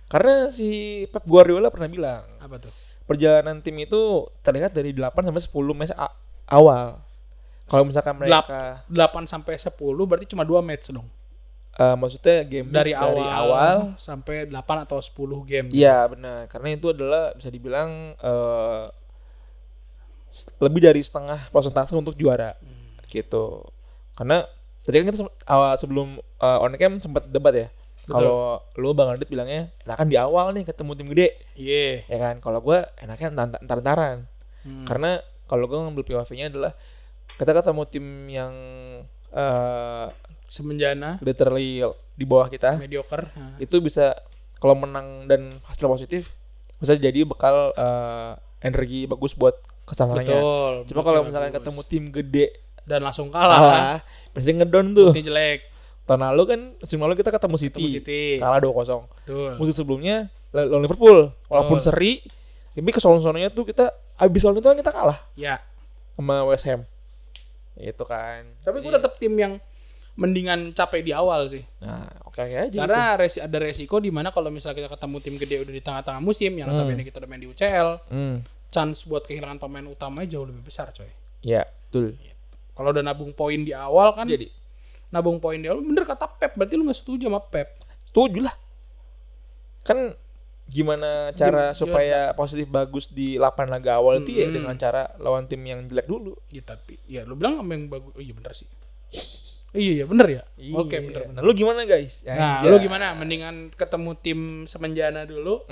Karena si Pep Guardiola pernah bilang, apa tuh? Perjalanan tim itu terlihat dari 8 sampai 10 match awal. Kalau misalkan mereka 8 sampai 10 berarti cuma 2 match dong. Maksudnya game dari awal sampai 8 atau 10 game. Iya benar, karena itu adalah bisa dibilang lebih dari setengah persentase untuk juara gitu. Karena tadi kan kita sebelum on cam sempat debat ya. Kalau lu Bang Adit bilangnya enakan di awal nih ketemu tim gede. Iya. Ya kan, kalau gue enaknya entar-entaran. Karena kalau gue ngambil POV-nya adalah kita ketemu tim yang Semenjana literally di bawah kita. mediocre. Nah. Itu bisa kalau menang dan hasil positif bisa jadi bekal energi bagus buat kesananya. Betul. Cuma kalau misalkan ketemu tim gede dan langsung kalah, pasti ngedon tuh. tim jelek. Tahun lalu kan musim lalu kita ketemu City. Kalah 2-0. Betul. Musim sebelumnya lawan Liverpool walaupun seri, tapi kesono-sononya tuh kita habis lawan itu kan kita kalah. Ya. Sama West Ham. Itu kan. Tapi gue tetap tim yang mendingan capek di awal sih. Nah, oke aja. Karena ada resiko di mana kalau misalnya kita ketemu tim gede udah di tengah-tengah musim yang notabene kita udah main di UCL, chance buat kehilangan pemain utamanya jauh lebih besar, coy. Iya, betul. Kalau udah nabung poin di awal kan. Jadi nabung poin di awal bener kata Pep, berarti lu enggak setuju sama Pep. Setuju lah. Kan gimana cara supaya positif bagus di 8 laga awal itu ya dengan cara lawan tim yang jelek dulu. Ya tapi ya lu bilang sama yang bagus. Oh iya bener sih. Iya bener ya. Iya. Oke bener. Lu gimana guys? Nah lu gimana? Mendingan ketemu tim semenjana dulu.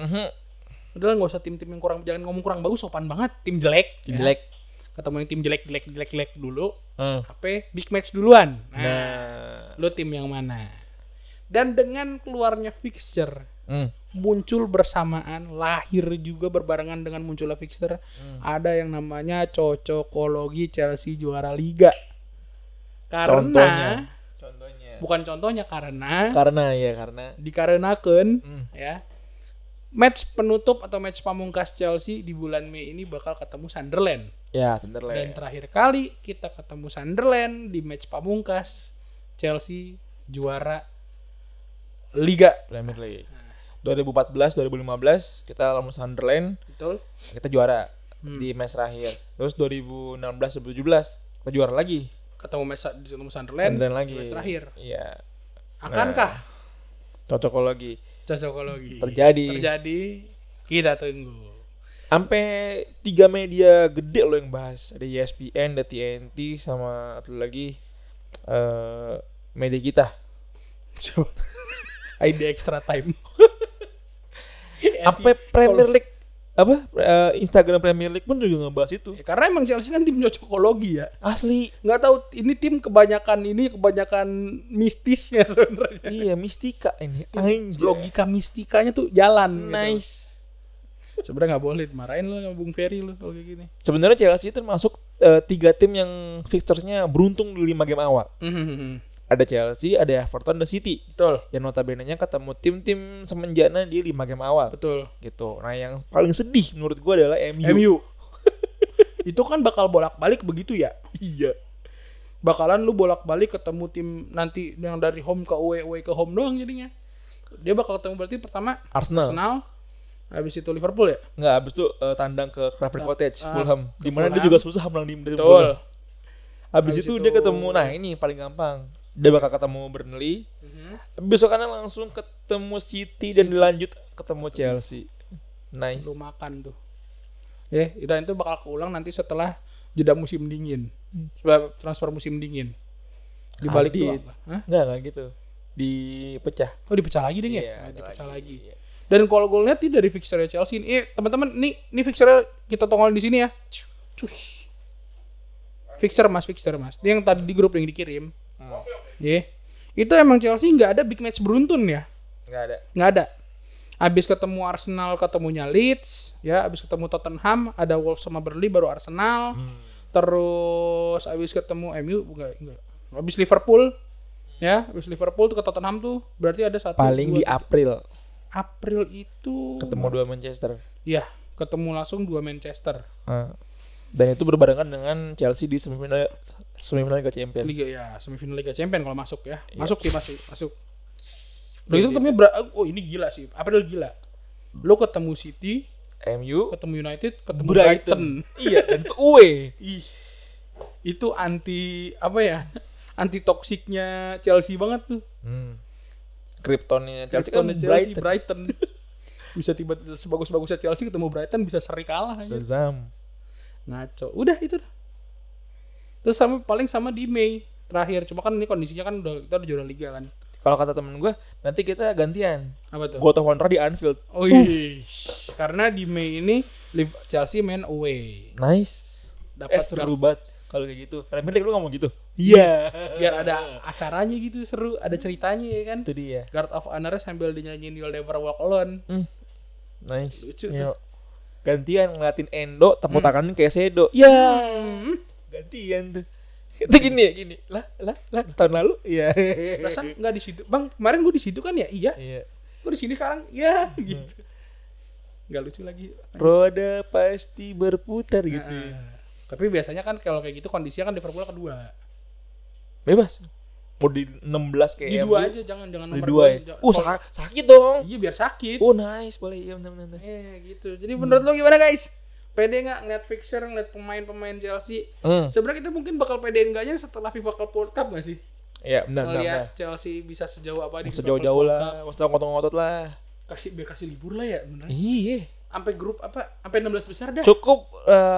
Udah nggak usah tim-tim yang kurang, jangan ngomong kurang bagus, sopan banget. Tim jelek. Jelek. Ketemu yang tim jelek dulu. Apa? Big match duluan. Nah, lu tim yang mana? Dan dengan keluarnya fixture, muncul bersamaan, lahir juga berbarengan dengan munculnya fixture, ada yang namanya cocokologi Chelsea juara Liga. Karena contohnya. Bukan contohnya karena dikarenakan ya. Match penutup atau match pamungkas Chelsea di bulan Mei ini bakal ketemu Sunderland. Ya, Sunderland. Dan terakhir kali kita ketemu Sunderland di match pamungkas Chelsea juara Liga Premier League. 2014 2015 kita lawan Sunderland. Betul. Kita juara di match terakhir. Terus 2016 2017 kita juara lagi. Ketemu Sunderland lagi. Match terakhir. Iya. Akankah cocokologi terjadi? Kita tunggu. Sampai 3 media gede loh yang bahas. Ada ESPN, ada TNT, sama satu lagi media kita. ID extra time. Sampai Premier League Instagram Premier League pun juga ngebahas itu. Ya, karena emang Chelsea kan tim cocokologi ya. Asli. Nggak tahu ini tim kebanyakan mistisnya sebenarnya. Iya, mistika ini. Anjir. Logika mistikanya tuh jalan. Nice. Gitu. Sebenarnya nggak boleh dimarahin lo sama Bung Ferry lo kalau kayak gini. Sebenarnya Chelsea itu termasuk 3 tim yang fixturenya beruntung di 5 game awal. Ada Chelsea, ada Everton, ada City. Betul. Yang notabene-nya ketemu tim-tim semenjana di 5 game awal. Betul. Gitu. Nah, yang paling sedih menurut gua adalah MU. Itu kan bakal bolak-balik begitu ya? Iya. Bakalan lu bolak-balik ketemu tim nanti yang dari home ke away ke home doang jadinya. Dia bakal ketemu berarti pertama Arsenal. Habis itu Liverpool ya? Enggak, habis itu tandang ke Crawford Cottage, Fulham. Di mana dia juga susah menang di Betul. Habis itu dia ketemu, nah ini paling gampang. Dia bakal ketemu Burnley. Besokannya langsung ketemu City dan dilanjut ketemu Chelsea. Nice. Lu makan tuh. Dan itu bakal keulang nanti setelah jeda musim dingin. Setelah transfer musim dingin. Dibalik itu apa? Enggak gitu. Dipecah. Oh, dipecah lagi deh ya? Iya, dipecah lagi. Iya. Dan kalau gue lihat dari fixture Chelsea ini, teman-teman, ini fixture kita tongolin di sini ya. Cus. Fixture mas. Ini yang tadi di grup yang dikirim. Itu emang Chelsea nggak ada big match beruntun ya? Nggak ada. Abis ketemu Arsenal, ketemunya Leeds, ya. Abis ketemu Tottenham, ada Wolves sama Burnley, baru Arsenal. Terus abis ketemu MU, enggak. Abis Liverpool, ya. Abis Liverpool tuh ke Tottenham tuh, berarti ada 1. Paling 2, di April. April itu ketemu 2 Manchester. Iya, ketemu langsung 2 Manchester. Dan itu berbarengan dengan Chelsea di semifinal Liga Champions. Semifinal Liga Champions kalau masuk ya. Iya. Masuk. Udah itu temennya ini gila sih. April gila. Lo ketemu City, MU, ketemu United, ketemu Brighton. Iya, dan itu away. Itu anti toksiknya Chelsea banget tuh. Kryptonnya Chelsea kan Brighton. Bisa tiba-tiba sebagus-bagusnya Chelsea ketemu Brighton bisa seri kalah aja. Sezam. Ngaco. Udah itu. Terus paling sama di Mei terakhir. Cuma kan ini kondisinya kan kita udah juara liga kan. Kalau kata temen gue, nanti kita gantian. Apa tuh? God of War di Anfield. Karena di Mei ini Chelsea main away. Nice. Dapat seru banget. Kalau kayak gitu. Premier League lu ngomong gitu. Iya. Biar ada acaranya gitu seru, ada ceritanya ya kan. Itu dia. Guard of Honor sambil dinyanyiin You'll Never Walk Alone. Nice. Lucu Yo. tuh. Gantian ngeliatin Endo tepuk tangannya kayak Sedo. Ya. Gantian tuh. Itu gini. Lah tahun lalu. Iya. Perasaan nggak di situ. Bang, kemarin gue di situ kan ya? Iya. Iya. Gue di sini sekarang. Ya, gitu. Nggak lucu lagi. Roda pasti berputar gitu. Tapi biasanya kan kalau kayak gitu kondisinya kan Liverpool kedua. Bebas. Mau di 16 kayak Di dua aja, jangan di nomor 2 ya. Kalau- Sakit dong. Iya biar sakit. Oh nice, boleh. Iya benar. Gitu. Jadi menurut lo gimana guys? Pede nggak ngeliat fixture, ngeliat pemain-pemain Chelsea? Sebenarnya kita mungkin bakal pede enggaknya setelah FIFA Club World Cup nggak sih? Iya benar. Ngeliat Chelsea bisa sejauh apa di FIFA Sejauh-jauh Club World lah, Cup. usah ngotot-ngotot lah. Kasih libur lah ya bener. Iya. Sampai grup sampai 16 besar dah. Cukup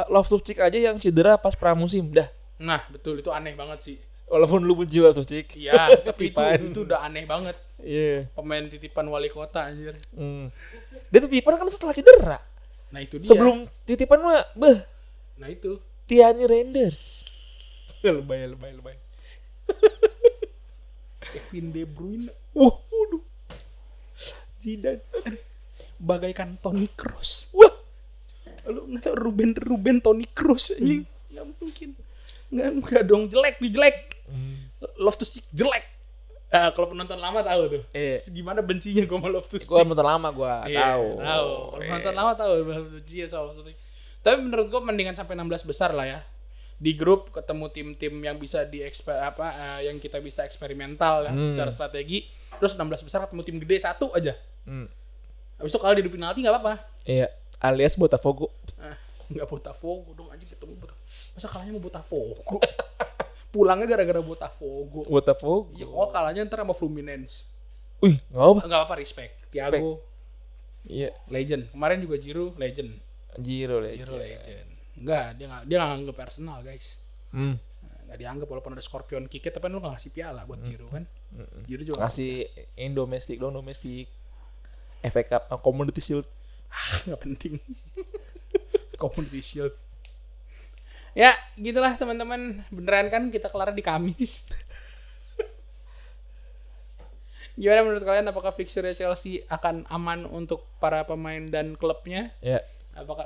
Loftus-Cheek aja yang cedera pas pramusim dah. Nah, betul itu aneh banget sih. Walaupun lu benci Loftus-Cheek. Iya, tapi Titipan. itu udah aneh banget. Iya. Pemain titipan wali kota anjir. Dia titipan kan setelah cedera. Nah, itu dia. Sebelum titipan mah Nah, itu. Tiani Renders. Lebay. Kevin De Bruyne Waduh. Zidane. bagaikan Toni Kroos. Wah. Lu nggak tahu Ruben Toni Kroos anjing. Nggak mungkin. Nggak dong, jelek. Loftus-Cheek jelek. Kalau penonton lama tahu tuh. Gimana bencinya gue sama Loftus-Cheek. Gua nonton lama tahu. Tahu. Penonton lama tahu bencinya sama Loftus-Cheek. Tapi menurut gue mendingan sampai 16 besar lah ya. Di grup ketemu tim-tim yang bisa yang kita bisa eksperimental ya secara strategi. Terus 16 besar ketemu tim gede satu aja. Habis itu kalau di penalti enggak apa-apa. Iya, alias Botafogo. Enggak Botafogo dong anjing ketemu Botafogo. Masa kalahnya mau Botafogo? Pulangnya gara-gara Botafogo. Iya, kalau kalahnya ntar sama Fluminense. Wih, enggak apa-apa respect. Thiago. Iya, Legend. Kemarin juga Giroud legend. Giroud legend. Enggak, dia enggak nganggep personal, guys. Enggak dianggap walaupun ada Scorpion kick tapi lu enggak ngasih piala buat Giroud kan. Giroud juga ngasih domestik. FA Cup, Community Shield. Enggak penting. Community Shield. Ya, gitulah teman-teman. Beneran kan kita kelar di Kamis. Gimana menurut kalian, apakah fixture Chelsea akan aman untuk para pemain dan klubnya? Ya.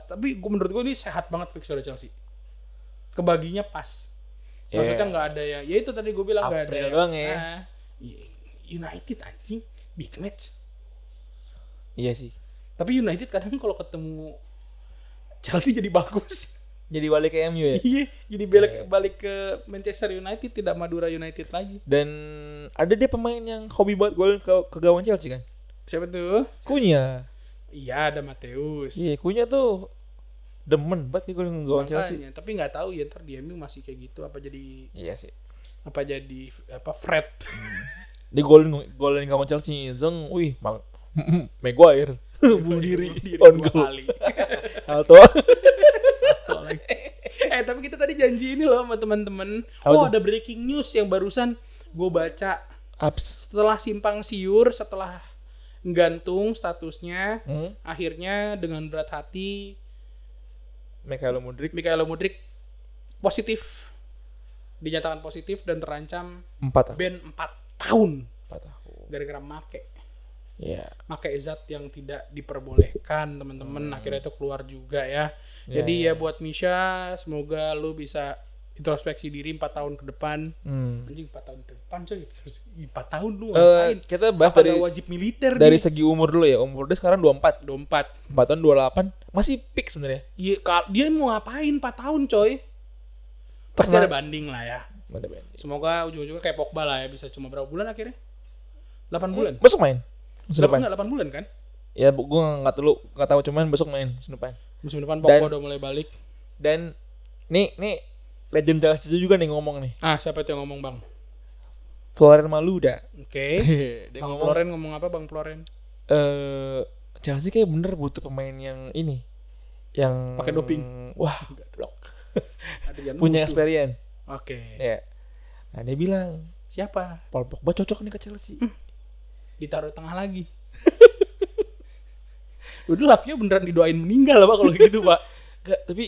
Tapi menurut gue ini sehat banget fixture Chelsea. Kebaginya pas. Maksudnya nggak ada ya itu tadi gue bilang nggak ada April doang ya. United anjing big match. Iya sih. Tapi United kadang kalau ketemu Chelsea jadi bagus. Jadi balik ke MU ya? Iya, jadi balik ke Manchester United, tidak Madura United lagi. Dan ada dia pemain yang hobi buat gol ke gawang Chelsea kan? Siapa tuh? Cunha. Iya, ada Mateus. Iya, Cunha tuh demen banget gol ke gawang Chelsea. Tapi nggak tahu ya ntar di MU masih kayak gitu apa jadi? Iya sih. Apa jadi Fred? Dia golin gawang Chelsea, Zeng, Maguire. Bunuh diri on goal. Salto. Tapi kita tadi janji ini loh sama teman-teman. Ada breaking news yang barusan gue baca. Setelah simpang siur, setelah gantung statusnya, akhirnya dengan berat hati Mikaelo Mudryk positif, dinyatakan positif dan terancam 4 tahun gara-gara make zat yang tidak diperbolehkan teman-teman. Akhirnya itu keluar juga ya. Jadi ya buat Misha, semoga lu bisa introspeksi diri 4 tahun ke depan. Anjing 4 tahun ke depan coy. 4 tahun lu ngapain? Kita bahas dari wajib militer dari segi umur dulu ya. Umur dia sekarang 24 tahun 28 masih peak sebenarnya. Iya, dia mau ngapain 4 tahun coy? Pasti ada banding lah ya. Semoga ujung-ujungnya kayak Pogba lah ya, bisa cuma berapa bulan akhirnya? 8 bulan. Besok main. Musim depan. 8 bulan kan? Ya, gue nggak tahu cuman besok main musim depan. Pogba udah mulai balik. Dan nih legend Chelsea juga nih ngomong nih. Siapa itu yang ngomong, Bang? Floren Maluda. Oke. Bang Floren ngomong apa, Bang Floren? Chelsea kayak bener butuh pemain yang ini, yang pakai doping. Wah, blok. Punya experience. Oke. Ya. Nah, dia bilang, siapa? Paul Pogba cocok nih ke Chelsea. Ditaruh tengah lagi. Udah Lavia beneran didoain meninggal Pak kalau gitu Pak. Enggak, tapi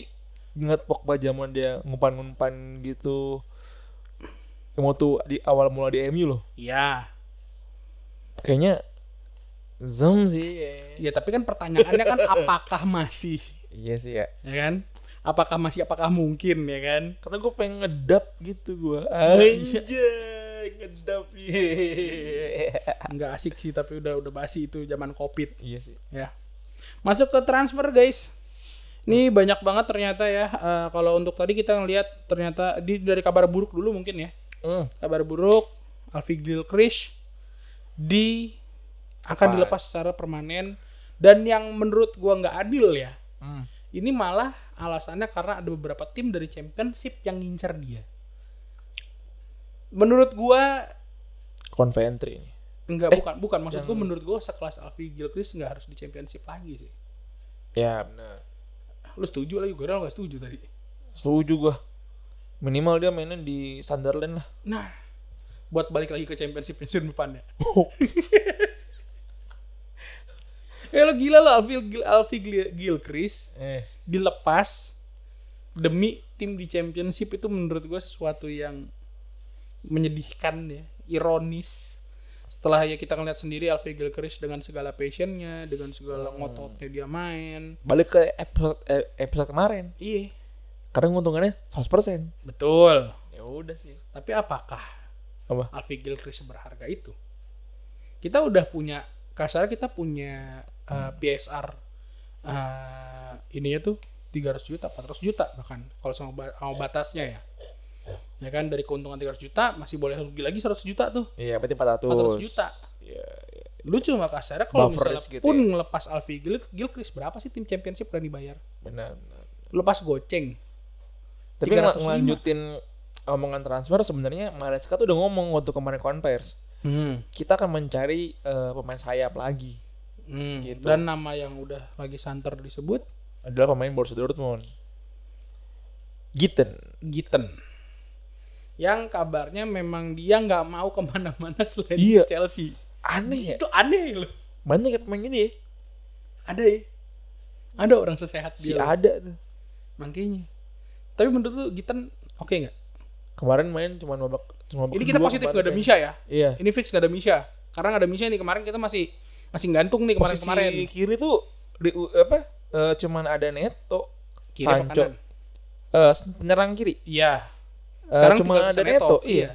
ingat Pogba zaman dia ngumpan-ngumpan gitu. Yang waktu di awal mula di MU loh. Iya. Kayaknya Zem sih. Ya tapi kan pertanyaannya kan apakah masih, Iya sih ya. ya kan? Apakah masih, apakah mungkin, ya kan? Karena gue pengen ngedap gitu gue. Iya. Anjay, ngedap. Nggak asik sih, tapi udah basi itu zaman Covid. Iya sih. Ya. Masuk ke transfer guys. Ini banyak banget ternyata ya. Kalau untuk tadi kita ngelihat ternyata dari kabar buruk dulu mungkin ya. Kabar buruk, Alfie Gilchrist akan dilepas secara permanen, dan yang menurut gua nggak adil ya. Ini malah alasannya karena ada beberapa tim dari Championship yang ngincer dia. Menurut gua Coventry ini. enggak, bukan maksud gua, menurut gua sekelas Alfie Gilchrist nggak harus di Championship lagi sih. Ya benar. Lu setuju lagi? Gue nggak setuju tadi. Setuju gua. Minimal dia mainnya di Sunderland lah. Nah, buat balik lagi ke Championship musim depan ya. Lo gila lo, Alfie Gilchrist dilepas demi tim di Championship, itu menurut gue sesuatu yang menyedihkan ya, ironis. Setelah ya kita ngeliat sendiri Alfie Gilchrist dengan segala passionnya, dengan segala ngototnya dia main. Balik ke episode kemarin. Iya. Karena keuntungannya 100%. Betul. Ya udah sih. Tapi apakah Apa? Alfie Gilchrist seberharga itu? Kita udah punya, kasar kita punya PSR ininya tuh 300 juta, 400 juta bahkan kalau sama batasnya ya. Ya kan, dari keuntungan 300 juta masih boleh rugi lagi 100 juta tuh. Iya, berarti 400. 400 juta. Iya. Lucu mah kasarnya kalau misalnya Gitu pun ya. ngelepas Alfie Gilchrist, berapa sih tim Championship berani bayar? Benar. Lepas goceng. Tapi 305. ngelanjutin omongan transfer, sebenarnya Maresca tuh udah ngomong waktu kemarin konvers. Kita akan mencari pemain sayap lagi. Gitu. Dan nama yang udah lagi santer disebut adalah pemain Borussia Dortmund. Gitten. Yang kabarnya memang dia nggak mau kemana-mana selain Iya. Chelsea. Aneh ya. Itu aneh loh. Banyak ya pemain ini ya. Ada ya. Ada orang sesehat Si dia. ada tuh. Makanya. Tapi menurut lu Gitten oke nggak? Kemarin main cuma babak Ini kita positif nggak ada Misha ya? Iya. Ini fix nggak ada Misha. Karena nggak ada Misha nih, kemarin kita masih gantung nih kemarin-kemarin. Posisi kiri tuh cuman ada Neto, Kiri apa Sancho. kanan? Penyerang kiri. Iya. Sekarang Cuma tinggal ada sisa Neto. Iya.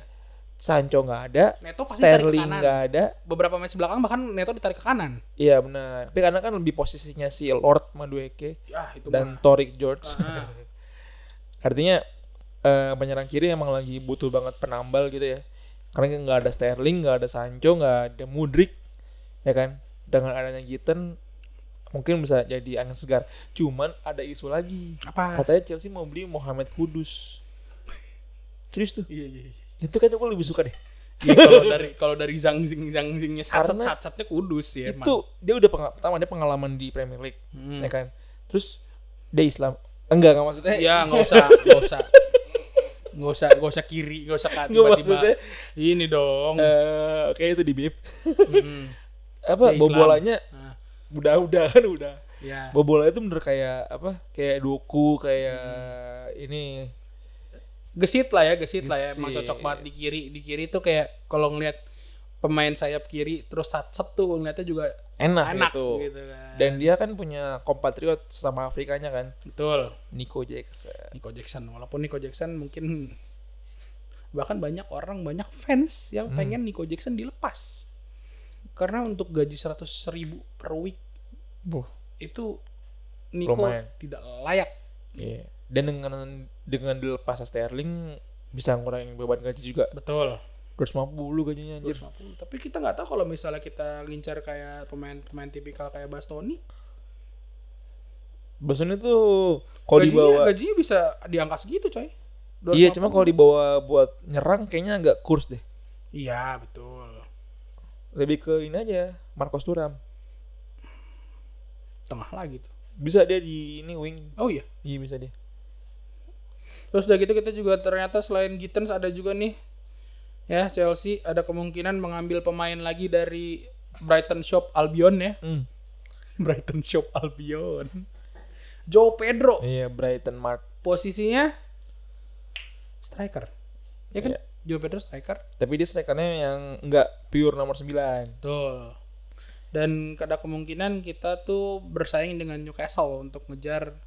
Sancho nggak ada. Neto pasti tarik ke Sterling kanan. nggak ada. Beberapa match belakang bahkan Neto ditarik ke kanan. Iya benar. Tapi karena kan lebih posisinya si Lord Madueke Ya itu dan mah. Torik George. Ah. Artinya penyerang kiri emang lagi butuh banget penambal gitu ya. Karena nggak ada Sterling, nggak ada Sancho, nggak ada Mudryk, ya kan. Dengan adanya Gitten mungkin bisa jadi angin segar. Cuman ada isu lagi. Apa? Katanya Chelsea mau beli Mohamed Kudus. Serius tuh. Iya. Itu kan gue lebih suka deh. Ya, kalau dari Zhangzingnya Karena satsetnya Kudus ya. Itu dia udah pertama dia pengalaman di Premier League, Hmm. ya kan. Terus dia Islam. Enggak maksudnya. Ya nggak usah kiri, nggak usah Nggak tiba-tiba. maksudnya. Ini dong. Kayak itu di bib. Hmm. Apa Dia Islam. bobolanya Nah, udah kan udah. ya. Bobola itu bener kayak apa? Kayak Doku, kayak ini. Gesit lah ya. Emang Gesit. cocok banget di kiri itu kayak kalau ngelihat pemain sayap kiri terus satset tuh ngeliatnya juga Enak gitu gitu. kan. Dan dia kan punya kompatriot sama Afrikanya kan, Betul. Nico Jackson. Nico Jackson, walaupun Nico Jackson mungkin bahkan banyak fans yang pengen Nico Jackson dilepas karena untuk gaji 100.000 per week itu Nico Lumayan. tidak layak. Iya. Dan dengan dilepas Sterling bisa ngurangin beban gaji juga. Betul. 250 gajinya anjir. 250. Tapi kita nggak tahu kalau misalnya kita ngincar kayak pemain tipikal kayak Bastoni, Boston itu kalau dibawa gajinya bisa di angka segitu coy. 250. iya, cuma kalau dibawa buat nyerang kayaknya agak kurs deh. Iya betul. Lebih ke ini aja, Marcos Thuram. Tengah lagi tuh. Bisa dia di ini wing. Oh iya. Iya bisa dia. Terus udah gitu kita juga ternyata selain Gittens ada juga nih ya, Chelsea ada kemungkinan mengambil pemain lagi dari Brighton Shop Albion ya. Brighton Shop Albion. Joe Pedro. Iya, Brighton posisinya striker. Ya kan? Iya. Joao Pedro striker. Tapi dia strikernya yang enggak pure nomor 9. Betul. Dan ada kemungkinan kita tuh bersaing dengan Newcastle untuk ngejar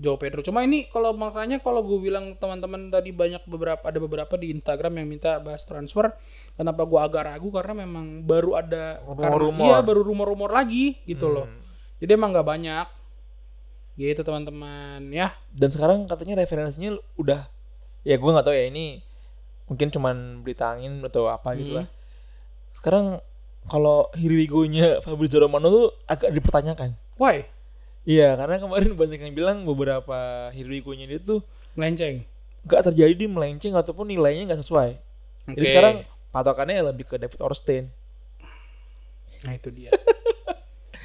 Joao Pedro. Cuma ini kalau makanya kalau gue bilang teman-teman tadi ada beberapa di Instagram yang minta bahas transfer. Kenapa gue agak ragu karena memang baru ada Rumor-rumor. baru rumor-rumor lagi gitu loh. Jadi emang nggak banyak. Gitu teman-teman ya. Dan sekarang katanya referensinya udah, ya gue nggak tahu ya, ini mungkin cuman berita angin atau apa gitu lah. Sekarang kalau here we go-nya Fabrizio Romano tuh agak dipertanyakan. Why? Iya, karena kemarin banyak yang bilang beberapa here we go-nya dia tuh Melenceng. nggak terjadi di melenceng ataupun nilainya nggak sesuai. Jadi sekarang patokannya lebih ke David Ornstein. Nah itu dia.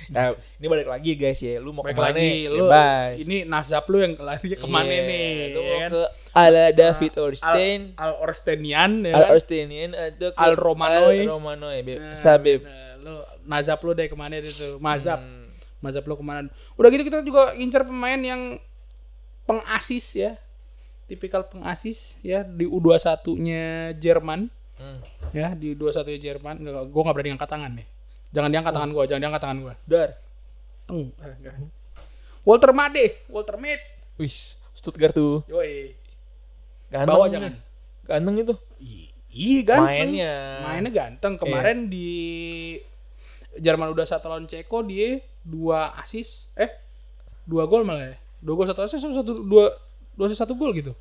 Nah, ini balik lagi guys ya, lu mau Baik kemana lagi nih? lu. Bebas. Ini nasab lu yang larinya kemana Iya, nih? lu ya mau kan? ke ala David Ornstein, Al Orstenian ya Al kan? Ornsteinian atau ke Al Romanoi. Al Romanoi, Nah, Sabib. lu nazab lu deh kemana itu? Mazhab lu kemana? Udah gitu kita juga incer pemain yang pengasis ya. Tipikal pengasis ya di U21-nya Jerman. Ya, di U21-nya Jerman. Gua enggak berani angkat tangan nih. Jangan diangkat tangan gua. Dar. Walter Mate. Wis, Stuttgart tuh. Yoi. Ganteng. Bawa jangan. Ganteng itu. Iya ganteng. Mainnya ganteng. Kemarin di Jerman udah 1 lawan Ceko dia 2 assist. 2 gol malah ya. 2 gol 1 assist sama 2 assist 1 gol gitu.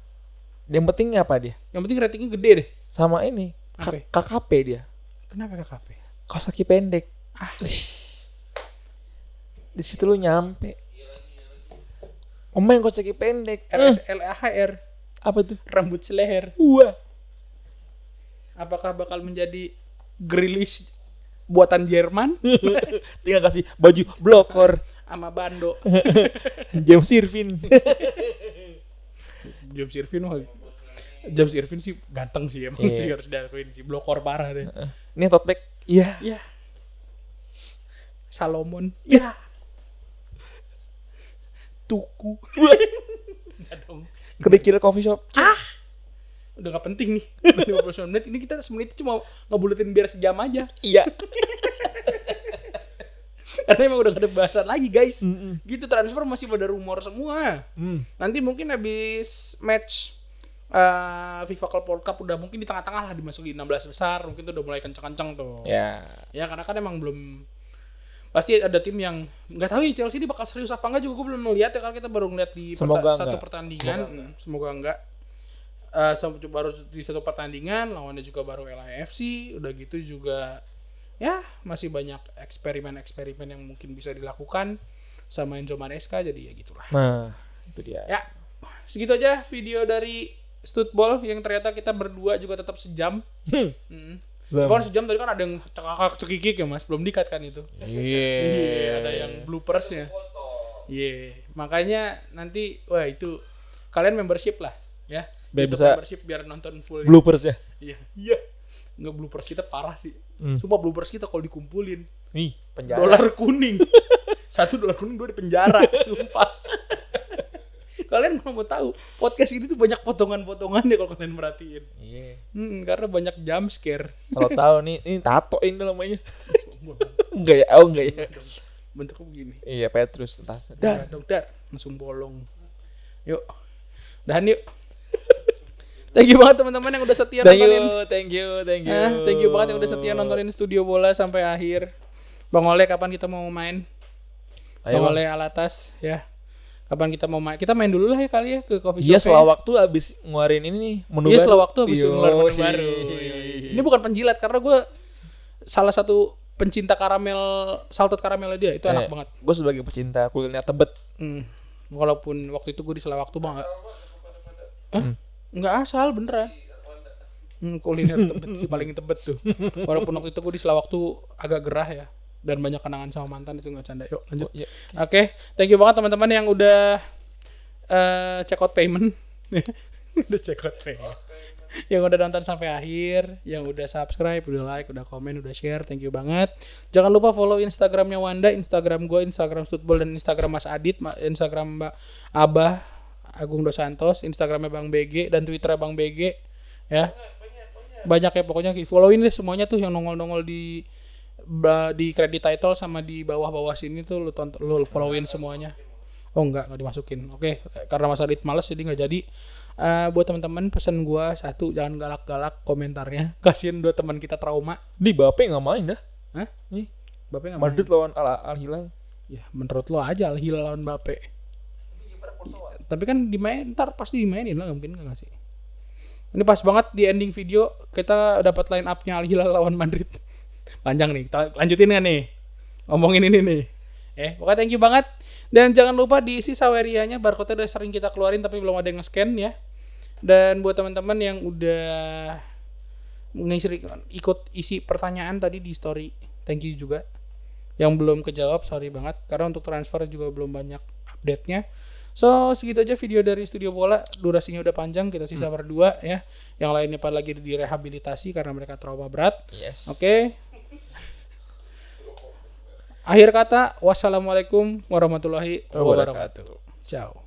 Yang penting apa dia? Yang penting ratingnya gede deh. Sama ini. Apa? KKP dia. Kenapa KKP? Kaos kaki pendek. Di situ lu nyampe. Main kaos kaki pendek. RSLAHR. Apa tuh? Rambut seleher. Wah. Apakah bakal menjadi Grealish buatan Jerman? Tinggal kasih baju blokor Sama Bando. James Irvin. James Irvin sih ganteng sih emang Iya. sih harus diakuin sih. Blokor parah deh. Ini tote bag. Iya. Iya. Salomon. Iya. Tuku. Enggak dong. Kedekil coffee shop. Udah gak penting nih. 59 menit ini kita semenit cuma ngebuletin biar sejam aja. Iya. Karena emang udah gak ada bahasan lagi guys. Gitu transfer masih pada rumor semua. Nanti mungkin habis match FIFA Club World Cup udah mungkin di tengah-tengah lah dimasukin 16 besar. Mungkin tuh udah mulai kenceng-kenceng tuh. Ya. Ya karena kan emang belum, pasti ada tim yang nggak tahu ya Chelsea ini bakal serius apa enggak juga gue belum melihat ya, karena kita baru ngeliat di satu pertandingan. Semoga enggak. Baru di satu pertandingan lawannya juga baru LAFC. Udah gitu juga ya masih banyak eksperimen yang mungkin bisa dilakukan sama Enzo Maresca, jadi ya gitulah. Nah, itu dia. Ya, segitu aja video dari Stutball yang ternyata kita berdua juga tetap sejam. Kan sejam tadi kan ada yang cekakak-cekikik ya mas, belum di-cut kan itu. Iya, ada yang bloopersnya. Iya, makanya nanti wah itu kalian membership lah ya. Biar YouTube bisa membership biar nonton full. Bloopers ya. Iya. Nggak, bloopers kita parah sih. Sumpah bloopers kita kalau dikumpulin Nih, penjara. dolar kuning. $1 kuning 2 di penjara, sumpah. Kalian mau tahu podcast ini tuh banyak potongan-potongannya kalau kalian merhatiin. Iya. Karena banyak jump scare. Kalau tahu nih, ini tato ini namanya. Enggak ya? Oh, enggak ya. Bentuknya begini. Iya, Petrus entah. Dar, langsung bolong. Yuk. Dahan yuk. Thank you banget teman-teman yang udah setia nontonin. Thank you. Thank you banget yang udah setia nontonin Studio Bola sampai akhir. Bang Ole, kapan kita mau main? Ayo, Bang Ole Alatas ya. Kapan kita mau main? Kita main dulu lah ya kali ya ke coffee shop. Iya, setelah waktu abis ngeluarin ini nih menu baru. Iya, setelah waktu abis ngeluarin menu Yoi. baru. Ini bukan penjilat karena gue salah satu pencinta karamel, salted karamel dia. Itu enak banget. Gue sebagai pecinta kuliner Tebet. Walaupun waktu itu gue di sela waktu bang. Nggak asal beneran. Kuliner Tebet sih paling Tebet tuh. Walaupun waktu itu gue di sela waktu agak gerah ya. Dan banyak kenangan sama mantan, itu nggak canda. Yuk lanjut. Oke. Thank you banget teman-teman yang udah check out payment. Udah check out payment. Yang udah nonton sampai akhir, yang udah subscribe, udah like, udah komen, udah share, thank you banget. Jangan lupa follow Instagramnya Wanda, Instagram gue, Instagram Stutball, dan Instagram Mas Adit, Instagram Mbak Abah, Agung Dos Santos, Instagramnya Bang BG dan Twitternya Bang BG ya. Banyak ya pokoknya, followin deh semuanya tuh yang nongol-nongol di credit title sama di bawah-bawah sini tuh lu followin semuanya. Oh enggak dimasukin. Oke, karena Mas Adit males jadi nggak jadi. Buat teman-teman pesan gua satu, jangan galak-galak komentarnya. Kasihin dua teman kita trauma. Di Bape nggak main dah. Hah? Nih, Bape nggak Madrid main. lawan Al Hilal. Ya, menurut lo aja Al Hilal lawan Bape. Tapi kan ntar pasti dimainin lah, mungkin nggak sih? Ini pas banget di ending video kita dapat line up-nya Al Hilal lawan Madrid. Panjang nih, kita lanjutin kan nih. Ngomongin ini nih. Pokoknya thank you banget. Dan jangan lupa diisi Sawerianya, barcode udah sering kita keluarin tapi belum ada yang nge-scan ya. Dan buat teman-teman yang udah ikut isi pertanyaan tadi di story, thank you juga. Yang belum kejawab, sorry banget. Karena untuk transfer juga belum banyak update-nya. So, segitu aja video dari Studio Bola. Durasinya udah panjang, kita sisa berdua ya. Yang lainnya pada lagi direhabilitasi karena mereka trauma berat. Yes. Oke. Akhir kata, wassalamualaikum warahmatullahi wabarakatuh. Ciao.